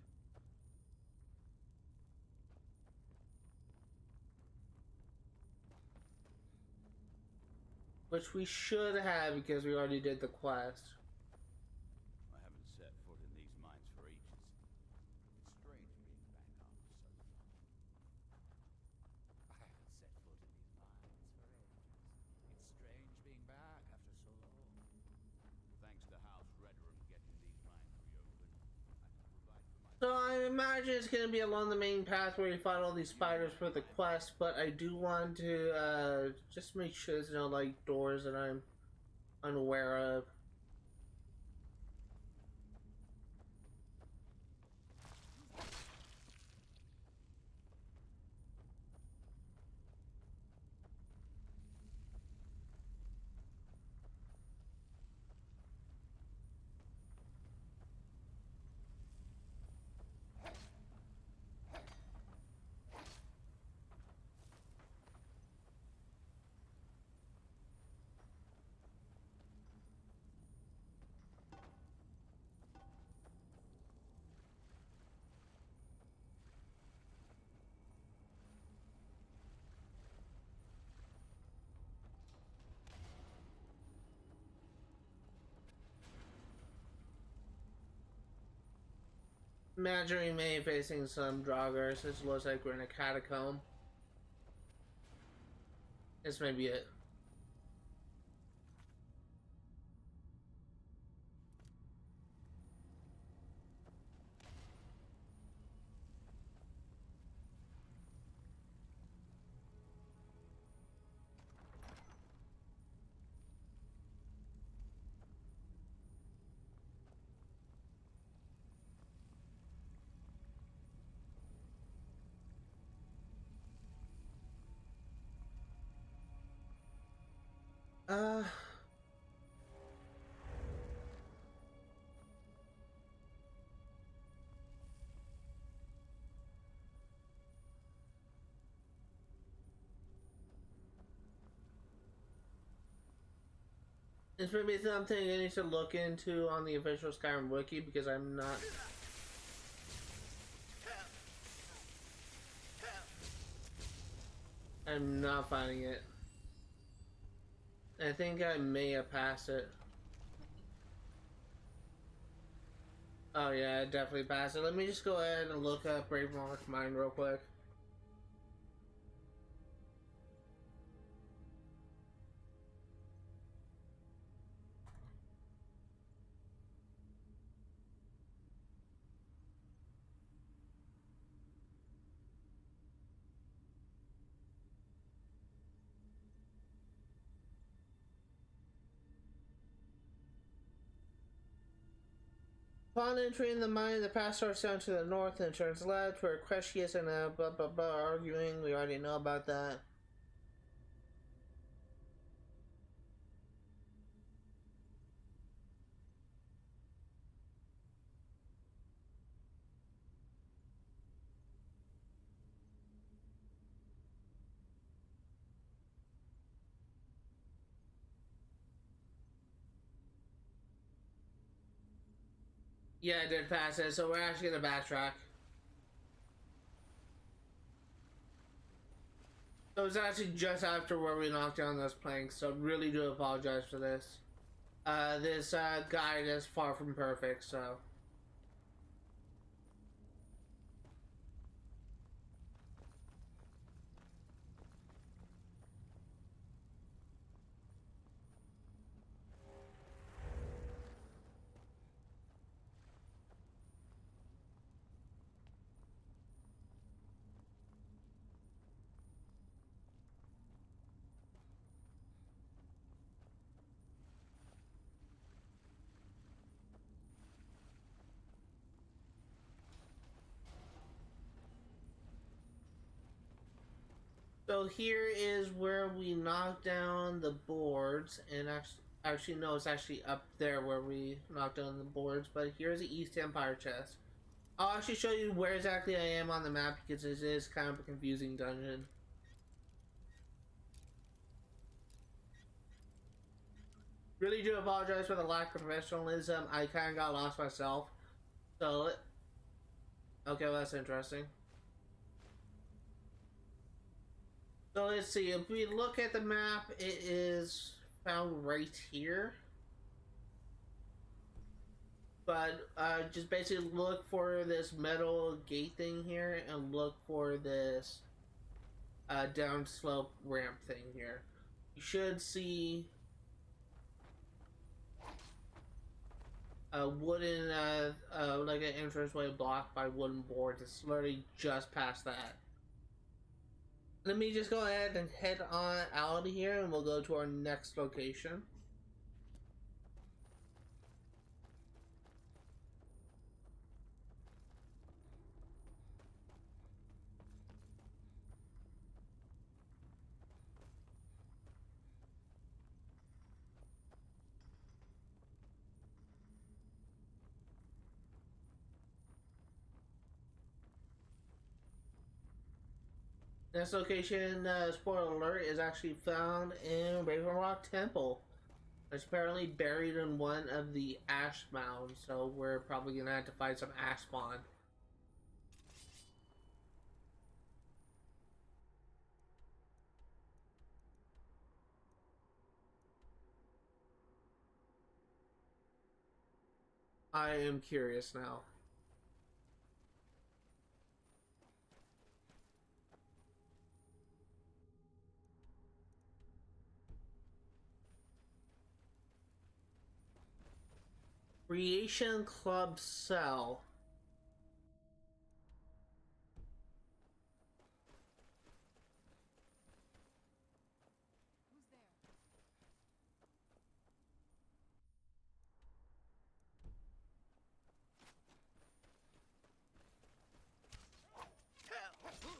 Which we should have because we already did the quest. I haven't set foot in these mines for ages. It's strange being back after so long. I haven't set foot in these mines for ages. It's strange being back after so long. Thanks to House Redderum getting these mines reopened, I can provide for my... So I imagine it's going to be along the main path where you fight all these spiders for the quest, but I do want to just make sure there's no like doors that I'm unaware of. Imagine we may be facing some draugrs. This looks like we're in a catacomb. This may be it. Uh, this may be something I need to look into on the official Skyrim wiki because I'm not finding it. I think I may have passed it. Oh yeah, I definitely passed it. Let me just go ahead and look up Ravenlock's mine real quick. Upon entering the mine, the path starts down to the north and turns left, where Crescius and blah blah blah arguing. We already know about that. Yeah, I did pass it, so we're actually gonna backtrack. So it's actually just after where we knocked down those planks, so really do apologize for this. This guide is far from perfect, so. So here is where we knocked down the boards, and actually no, it's actually up there where we knocked down the boards, but here's the East Empire chest. I'll actually show you where exactly I am on the map because this is kind of a confusing dungeon. Really do apologize for the lack of professionalism. I kind of got lost myself. So, okay, well, that's interesting. So let's see, if we look at the map, it is found right here. But just basically look for this metal gate thing here and look for this downslope ramp thing here. You should see a wooden, like an entranceway blocked by wooden boards. It's literally just past that. Let me just go ahead and head on out of here and we'll go to our next location. This location, spoiler alert, is actually found in Raven Rock Temple. It's apparently buried in one of the ash mounds, so we're probably gonna have to find some ash spawn. I am curious now. Creation Club Cell. Who's there? Teach you.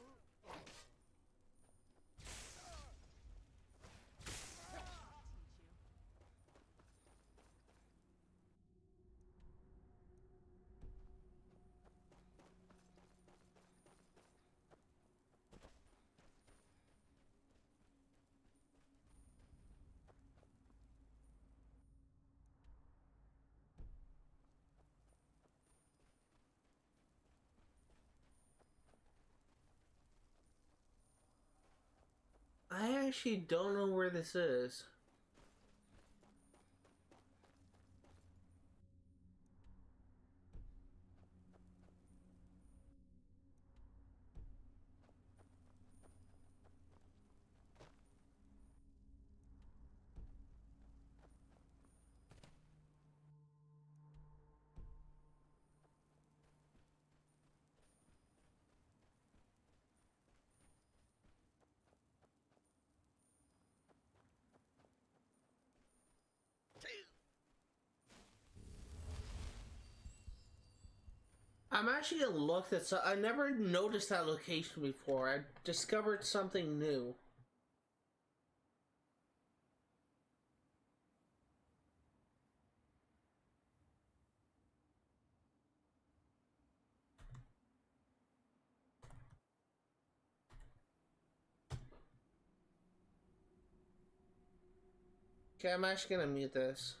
I actually don't know where this is. I'm actually gonna look this up. I never noticed that location before. I discovered something new. Okay, I'm actually gonna mute this.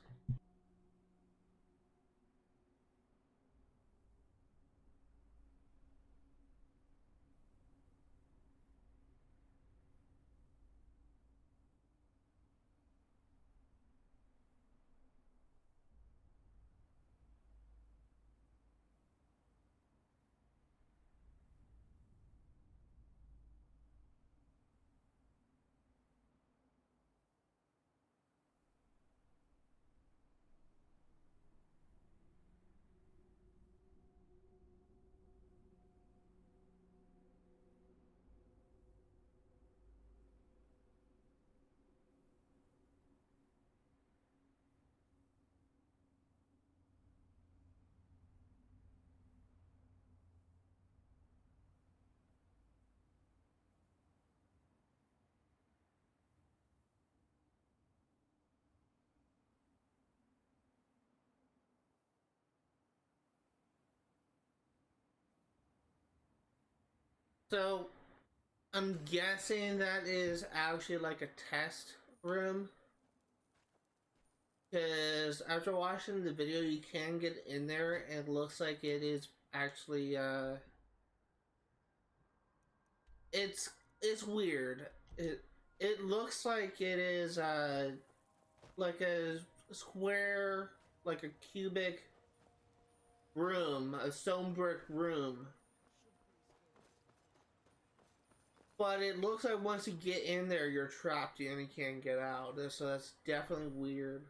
So, I'm guessing that is actually like a test room. Because after watching the video, you can get in there, and it looks like it is actually, it's weird. It looks like it is, like a square, like a cubic room, a stone brick room. But it looks like once you get in there, you're trapped and you can't get out. So that's definitely weird.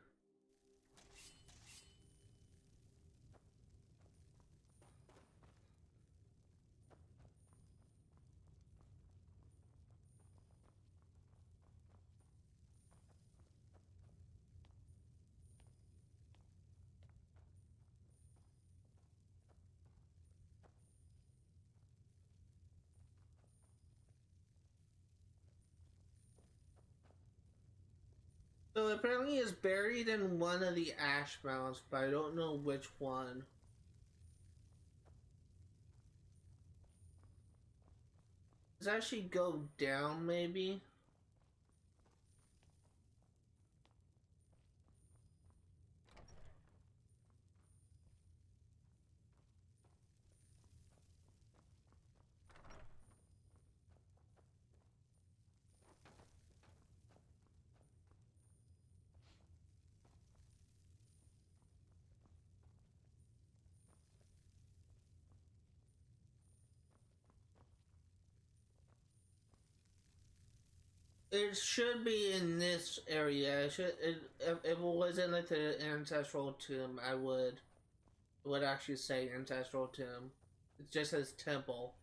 So apparently it's buried in one of the ash mounds, but I don't know which one. Does it actually go down, maybe? It should be in this area. It should. If it was in like the ancestral tomb, I would would actually say ancestral tomb. It just says temple.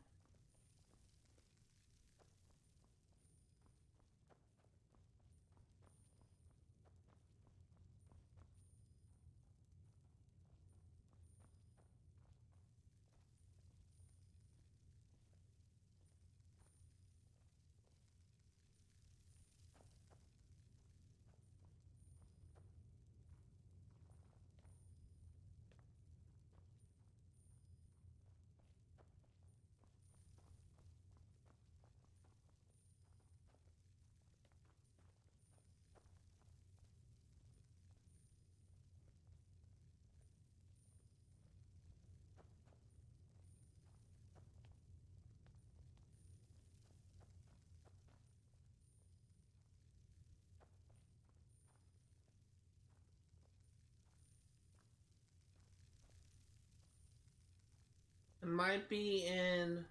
It might be in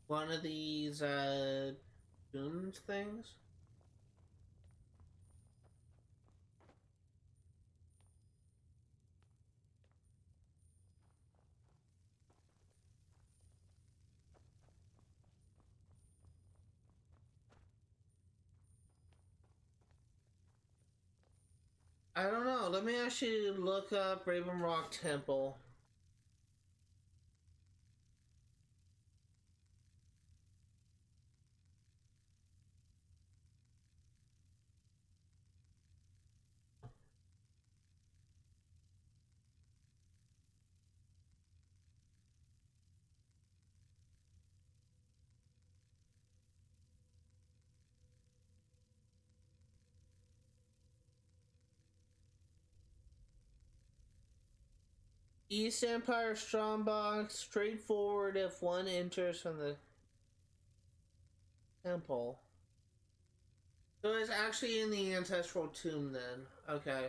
one of these tombs things. I don't know. Let me actually look up Raven Rock Temple. East Empire Strongbox, straightforward if one enters from the temple. So it's actually in the ancestral tomb then. Okay.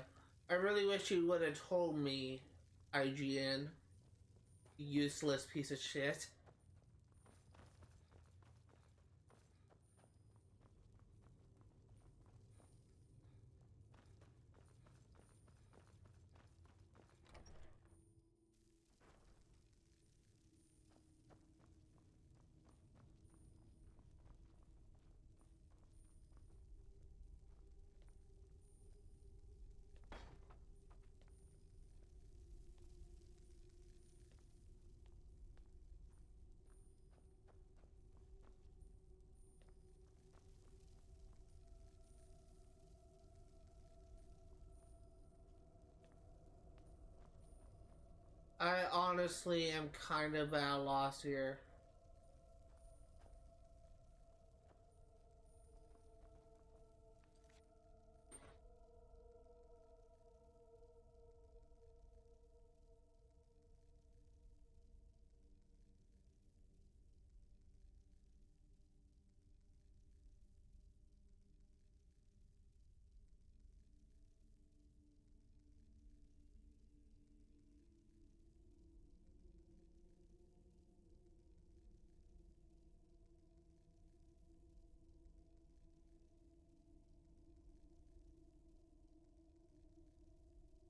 I really wish you would have told me, IGN. You useless piece of shit. I honestly am kind of at a loss here.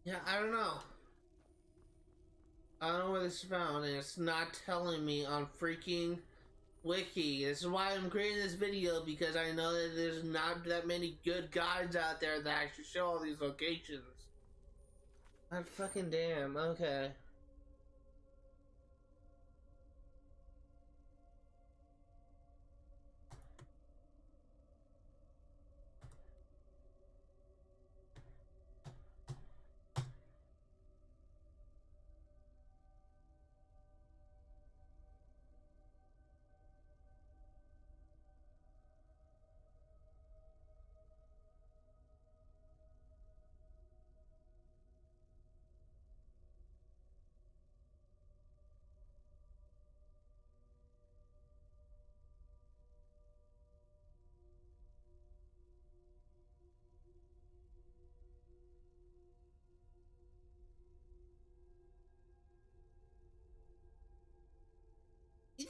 Yeah, I don't know. I don't know where this is found, and it's not telling me on freaking Wiki. This is why I'm creating this video, because I know that there's not that many good guides out there that actually show all these locations. God fucking damn, okay.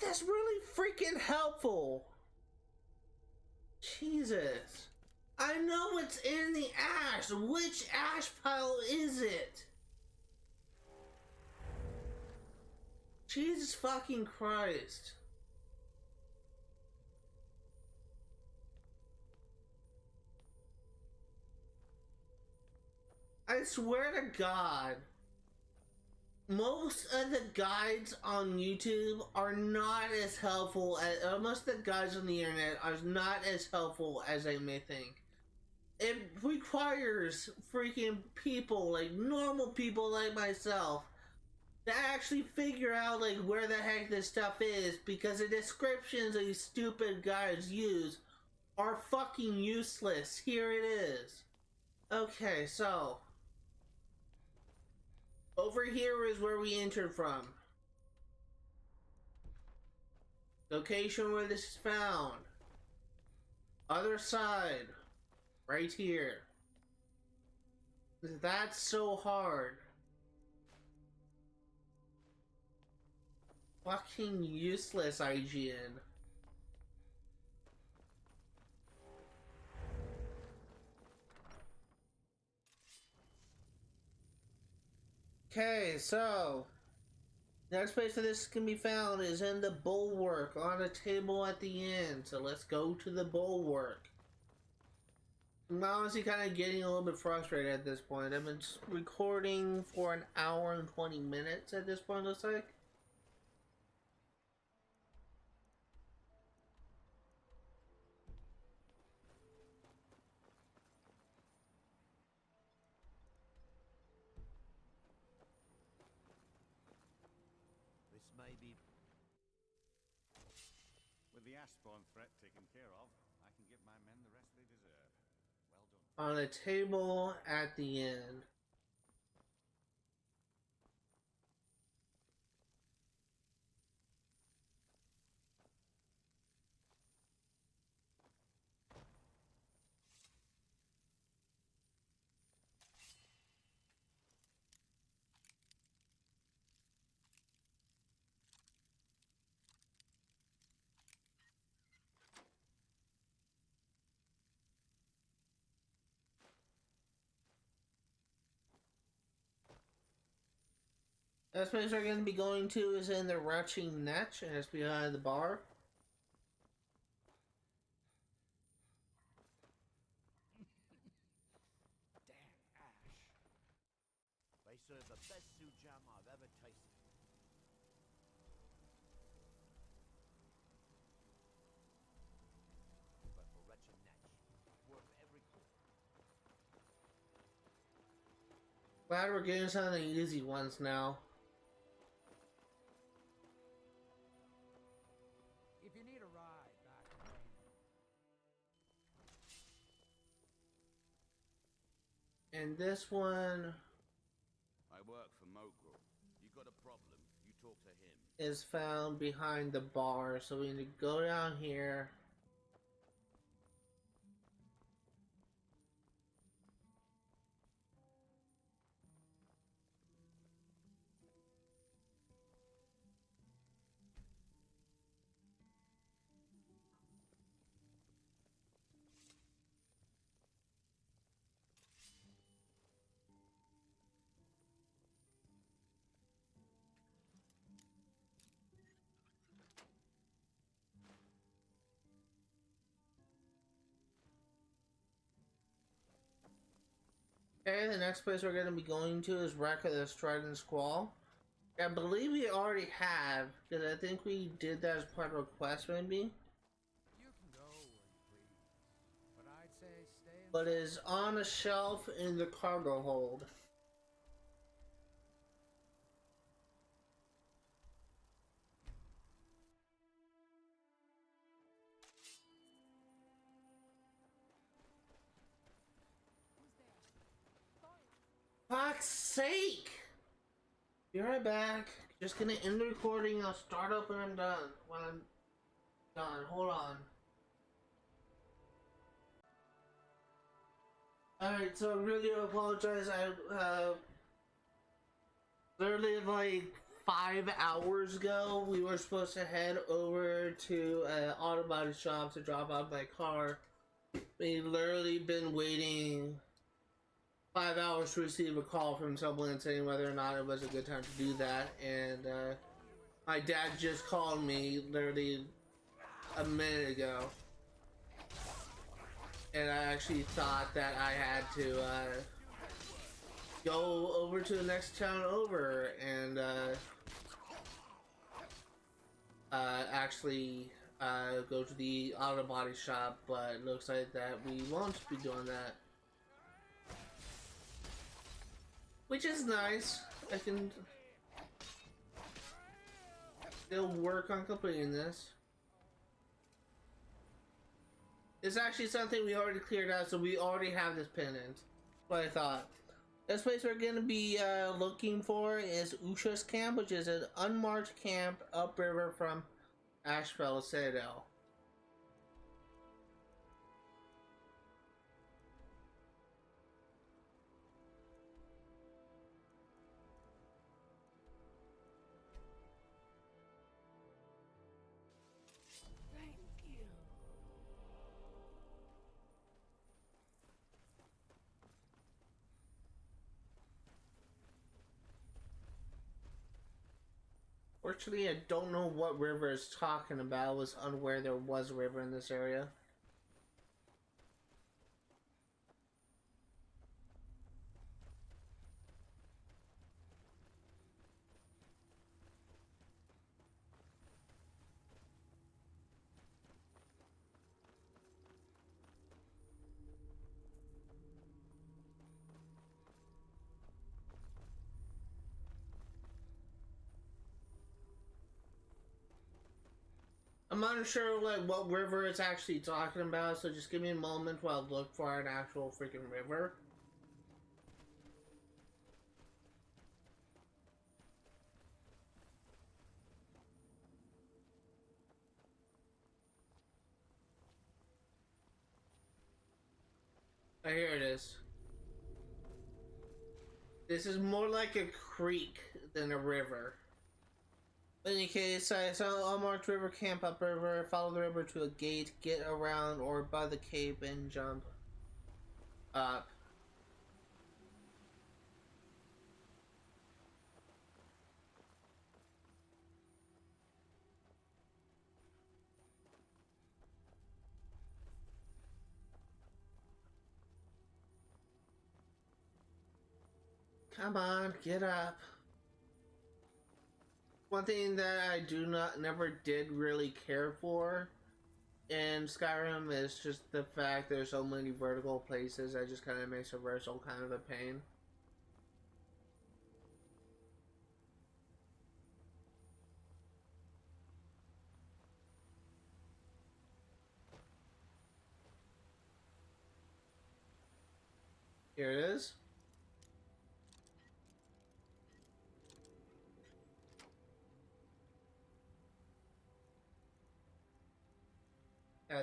That's really freaking helpful. Jesus. I know it's in the ash. Which ash pile is it? Jesus fucking Christ. I swear to God, most of the guides on YouTube are not as helpful as most of the guides on the internet are not as helpful as I may think. It requires freaking people, like normal people like myself, to actually figure out like where the heck this stuff is, because the descriptions of these stupid guides use are fucking useless. Here it is. Okay, so over here is where we entered from. Location where this is found. Other side. Right here. That's so hard. Fucking useless, IGN. Okay, so next place that this can be found is in the bulwark on a table at the end. So let's go to the bulwark. I'm honestly kind of getting a little bit frustrated at this point. I've been recording for an hour and 20 minutes at this point, looks like. This may be... With the Ashbourne threat taken care of, I can give my men the rest they deserve. Well done. On a table at the end. Next place we're going to be going to is in the Retching Netch, and it's behind the bar. Damn Ash. They serve the best soup jam I've ever tasted. But for wretched Natch, worth every quarter. Glad we're getting some of the easy ones now. If you need a ride back to Maine. And this one I work for Mogul. You got a problem, you talk to him. is found behind the bar, so we need to go down here. Okay, the next place we're going to be going to is Wreck of the Strident Squall. I believe we already have, because I think we did that as part of a quest, maybe. You can go where you please, but I'd say stay in. But it is on a shelf in the cargo hold. Fuck's sake! Be right back. Just gonna end the recording. I'll start up when I'm done. When I'm done. Hold on. Alright, so I really apologize. I, literally like 5 hours ago, we were supposed to head over to an auto body shop to drop off my car. We literally been waiting 5 hours to receive a call from someone saying whether or not it was a good time to do that, and My dad just called me literally a minute ago. And I actually thought that I had to go over to the next town over and actually go to the auto body shop, but it looks like that we won't be doing that. Which is nice. I can still work on completing this. It's actually something we already cleared out, so we already have this pendant. What I thought. This place we're gonna be looking for is Usha's Camp, which is an unmarked camp upriver from Ashfell Citadel. Fortunately, I don't know what river it's talking about. I was unaware there was a river in this area. I'm unsure like what river it's actually talking about, so just give me a moment while I look for an actual freaking river. Oh, here it is. This is more like a creek than a river. In any case, I saw unmarked river camp upriver, follow the river to a gate, get around or by the cape and jump up. Come on, get up. One thing that I never did really care for in Skyrim is just the fact there's so many vertical places that just kind of makes reversal kind of a pain. Here it is.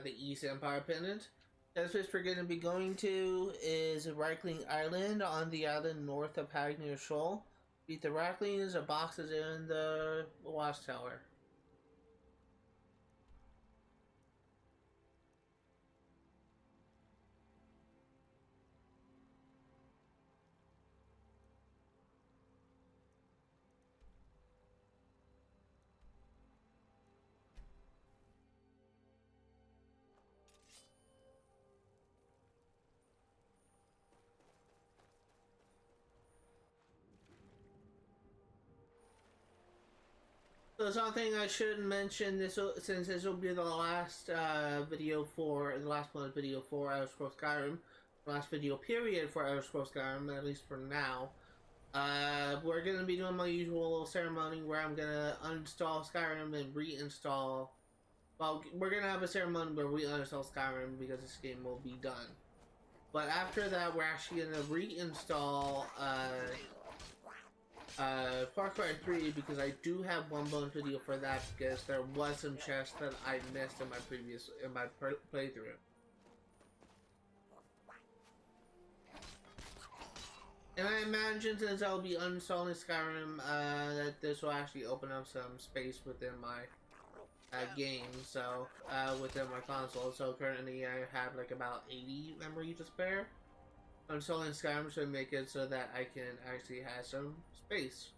The East Empire Pendant. This place we're going to be going to is Rackling Island on the island north of Hagner Shoal. Beat the Racklings are boxes in the watchtower. So something I should mention since this will be the last video for the last bonus video for Elder Scrolls Skyrim, last video period for Elder Scrolls Skyrim, at least for now. We're gonna be doing my usual ceremony where I'm gonna uninstall Skyrim and reinstall. Well, we're gonna have a ceremony where we uninstall Skyrim because this game will be done. But after that, we're actually gonna reinstall Far Cry 3 because I do have one bonus video for that because there was some chests that I missed in my playthrough. And I imagine since I'll be uninstalling Skyrim, that this will actually open up some space within my game, so within my console. So currently I have like about 80 memory to spare. I'm installing Skyrim to make it so that I can actually have some space.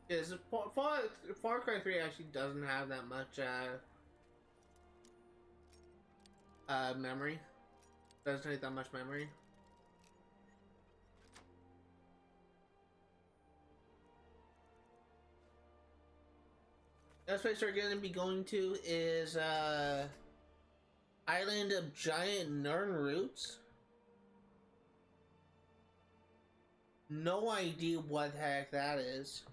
Is Far Cry 3 actually doesn't have that much memory. Doesn't take that much memory. Next place we're gonna be going to is Island of Giant Nern Roots. No idea what the heck that is.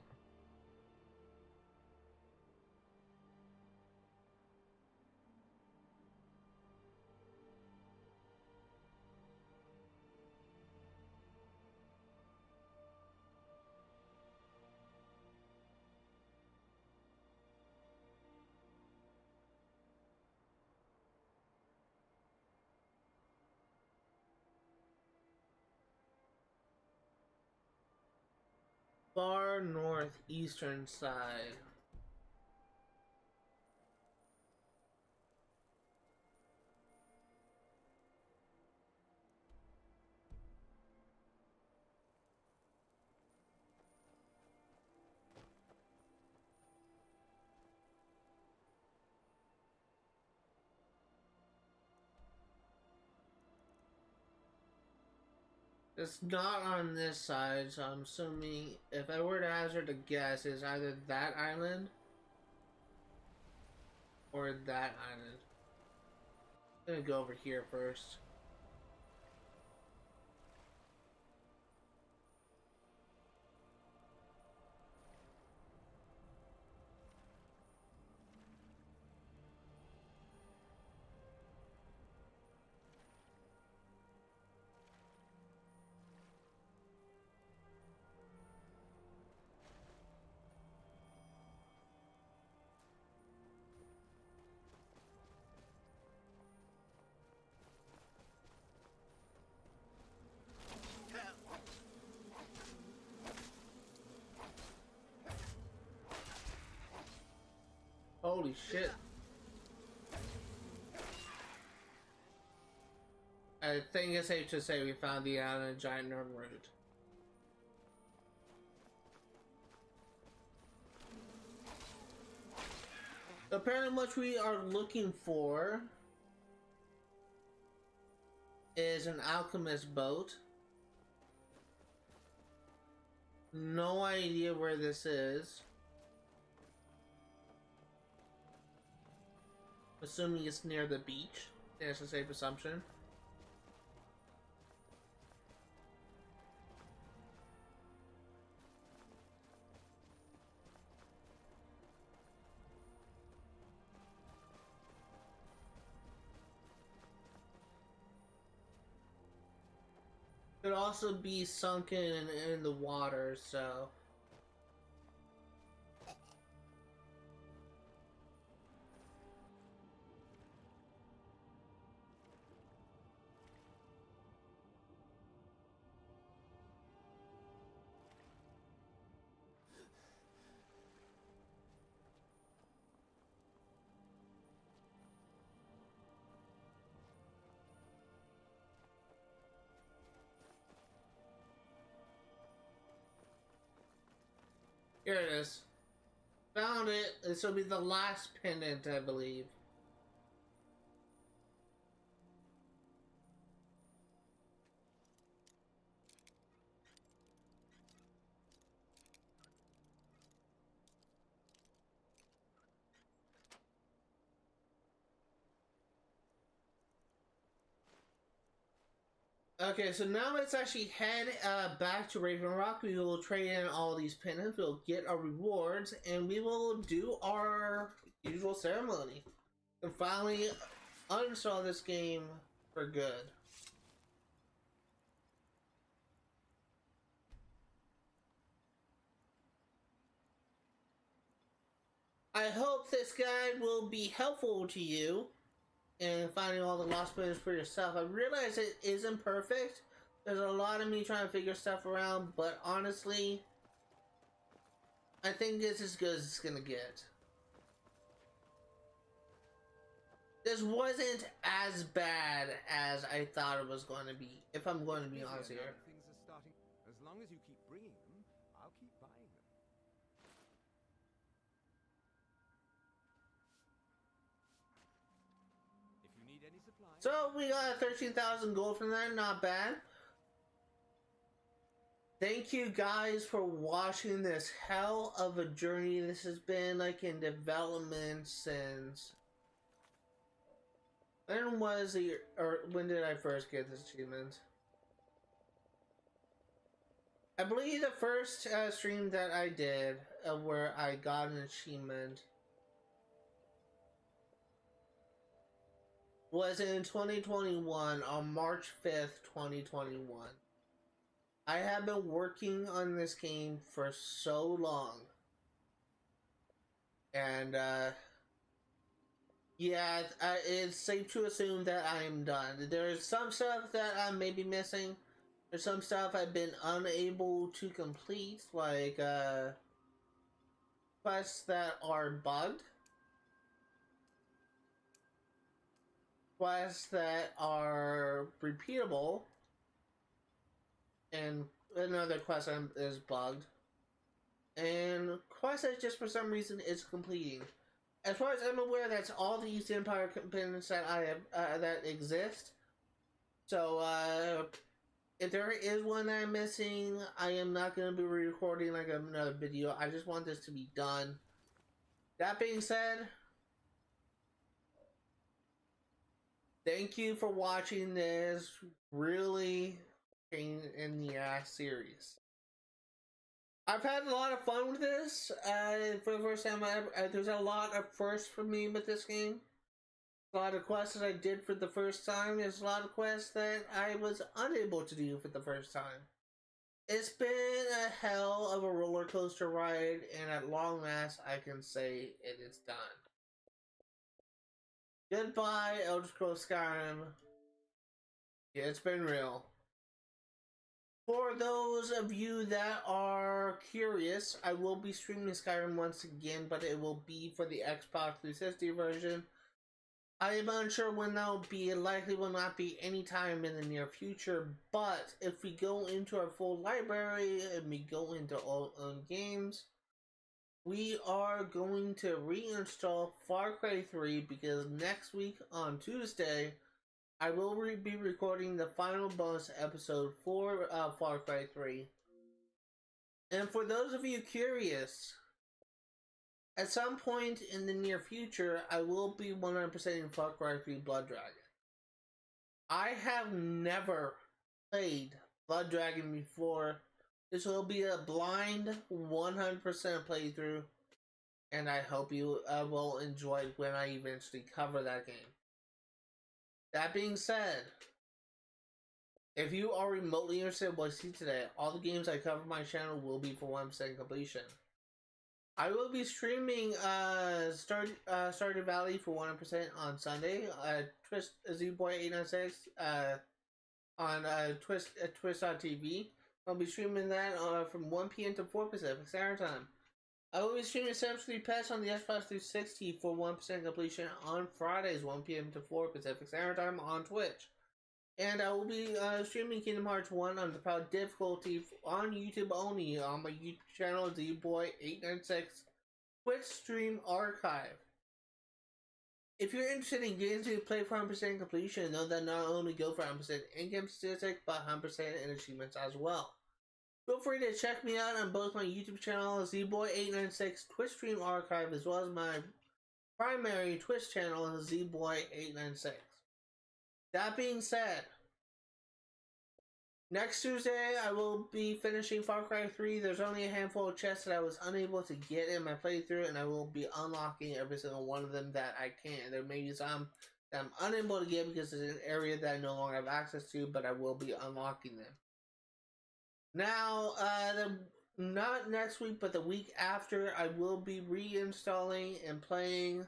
Far northeastern side. It's not on this side, so I'm assuming if I were to hazard a guess, it's either that island or that island. I'm gonna go over here first. Holy shit. I think it's safe to say we found the island of Giant Nerd Root. Apparently what we are looking for is an alchemist boat. No idea where this is. Assuming it's near the beach. That's a safe assumption. Could also be sunken in the water, so. Here it is. Found it. This will be the last pendant, I believe. Okay, so now let's actually head back to Raven Rock. We will trade in all these pendants. We'll get our rewards, and we will do our usual ceremony. And finally uninstall this game for good. I hope this guide will be helpful to you in finding all the lost pendants for yourself. I realize it isn't perfect. There's a lot of me trying to figure stuff around, but honestly, I think it's as good as it's gonna get. This wasn't as bad as I thought it was going to be, if I'm going to be honest here. Things are starting. As long as you keep bringing them, I'll keep buying them. supplies. So we got 13,000 gold from that, not bad. Thank you guys for watching this hell of a journey. This has been like in development since... When was the... or when did I first get this achievement? I believe the first stream that I did where I got an achievement was in 2021 on March 5th, 2021. I have been working on this game for so long. And yeah, it's safe to assume that I am done. There's some stuff that I may be missing. There's some stuff I've been unable to complete, like quests that are bugged, quests that are repeatable, and another quest is bugged, and quest that just for some reason is completing. As far as I'm aware, that's all the East Empire pendants that I have that exist. So if there is one that I'm missing, I am not going to be recording like another video. I just want this to be done. That being said, thank you for watching this really pain in the ass series. I've had a lot of fun with this. For the first time, there's a lot of firsts for me with this game. A lot of quests that I did for the first time. There's a lot of quests that I was unable to do for the first time. It's been a hell of a roller coaster ride, and at long last, I can say it is done. Goodbye, Elder Scrolls Skyrim. Yeah, it's been real. For those of you that are curious, I will be streaming Skyrim once again, but it will be for the Xbox 360 version. I am unsure when that will be. It likely will not be anytime in the near future, but if we go into our full library and we go into all games, we are going to reinstall Far Cry 3 because next week on Tuesday, I will be recording the final bonus episode for Far Cry 3. And for those of you curious, at some point in the near future, I will be 100% in Far Cry 3 Blood Dragon. I have never played Blood Dragon before. This will be a blind 100% playthrough, and I hope you will enjoy it when I eventually cover that game. That being said, if you are remotely interested in what I see today, all the games I cover on my channel will be for 100% completion. I will be streaming Stardew Valley for 100% on Sunday. Twist ZBoy896 on Twist.tv. I'll be streaming that from 1 p.m. to 4 Pacific Standard Time. I will be streaming Sims 3 Pets on the Xbox 360 for 100% completion on Fridays, 1 p.m. to 4 Pacific Standard Time on Twitch. And I will be streaming Kingdom Hearts 1 on the proud difficulty on YouTube only on my YouTube channel, ZBoy896 Twitch Stream Archive. If you're interested in games to play for 100% completion, know that not only go for 100% in-game statistics, but 100% in achievements as well. Feel free to check me out on both my YouTube channel, ZBoy896 Twitch Stream Archive, as well as my primary Twitch channel, ZBoy896. That being said, next Tuesday I will be finishing Far Cry 3. There's only a handful of chests that I was unable to get in my playthrough, and I will be unlocking every single one of them that I can. There may be some that I'm unable to get because it's an area that I no longer have access to, but I will be unlocking them. Now, not next week, but the week after, I will be reinstalling and playing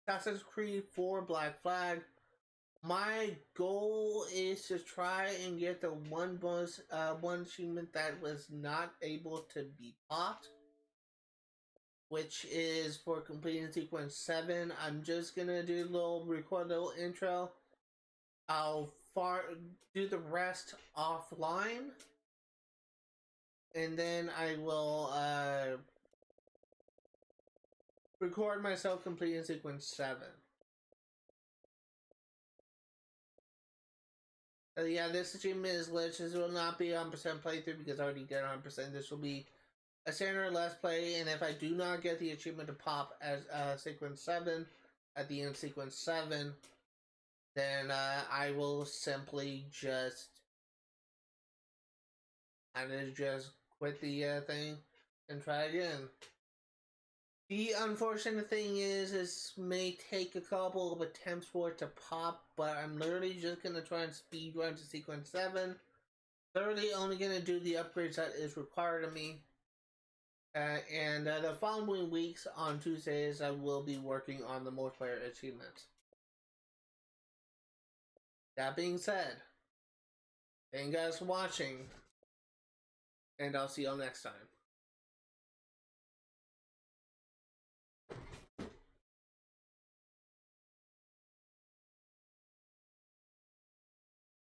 Assassin's Creed 4 Black Flag. My goal is to try and get the one bonus, one achievement that was not able to be popped, which is for completing sequence 7. I'm just gonna record a little intro. I'll do the rest offline, and then I will record myself completing sequence 7. Yeah, this achievement is glitched. This will not be 100% playthrough because I already did 100%. This will be a standard let's play, and if I do not get the achievement to pop as sequence 7 at the end of sequence 7, then I will simply just quit the thing and try again. The unfortunate thing is, this may take a couple of attempts for it to pop, but I'm literally just gonna try and speed run to sequence 7. Literally only gonna do the upgrades that is required of me. And the following weeks on Tuesdays, I will be working on the multiplayer achievements. That being said, thank you guys for watching, and I'll see y'all next time.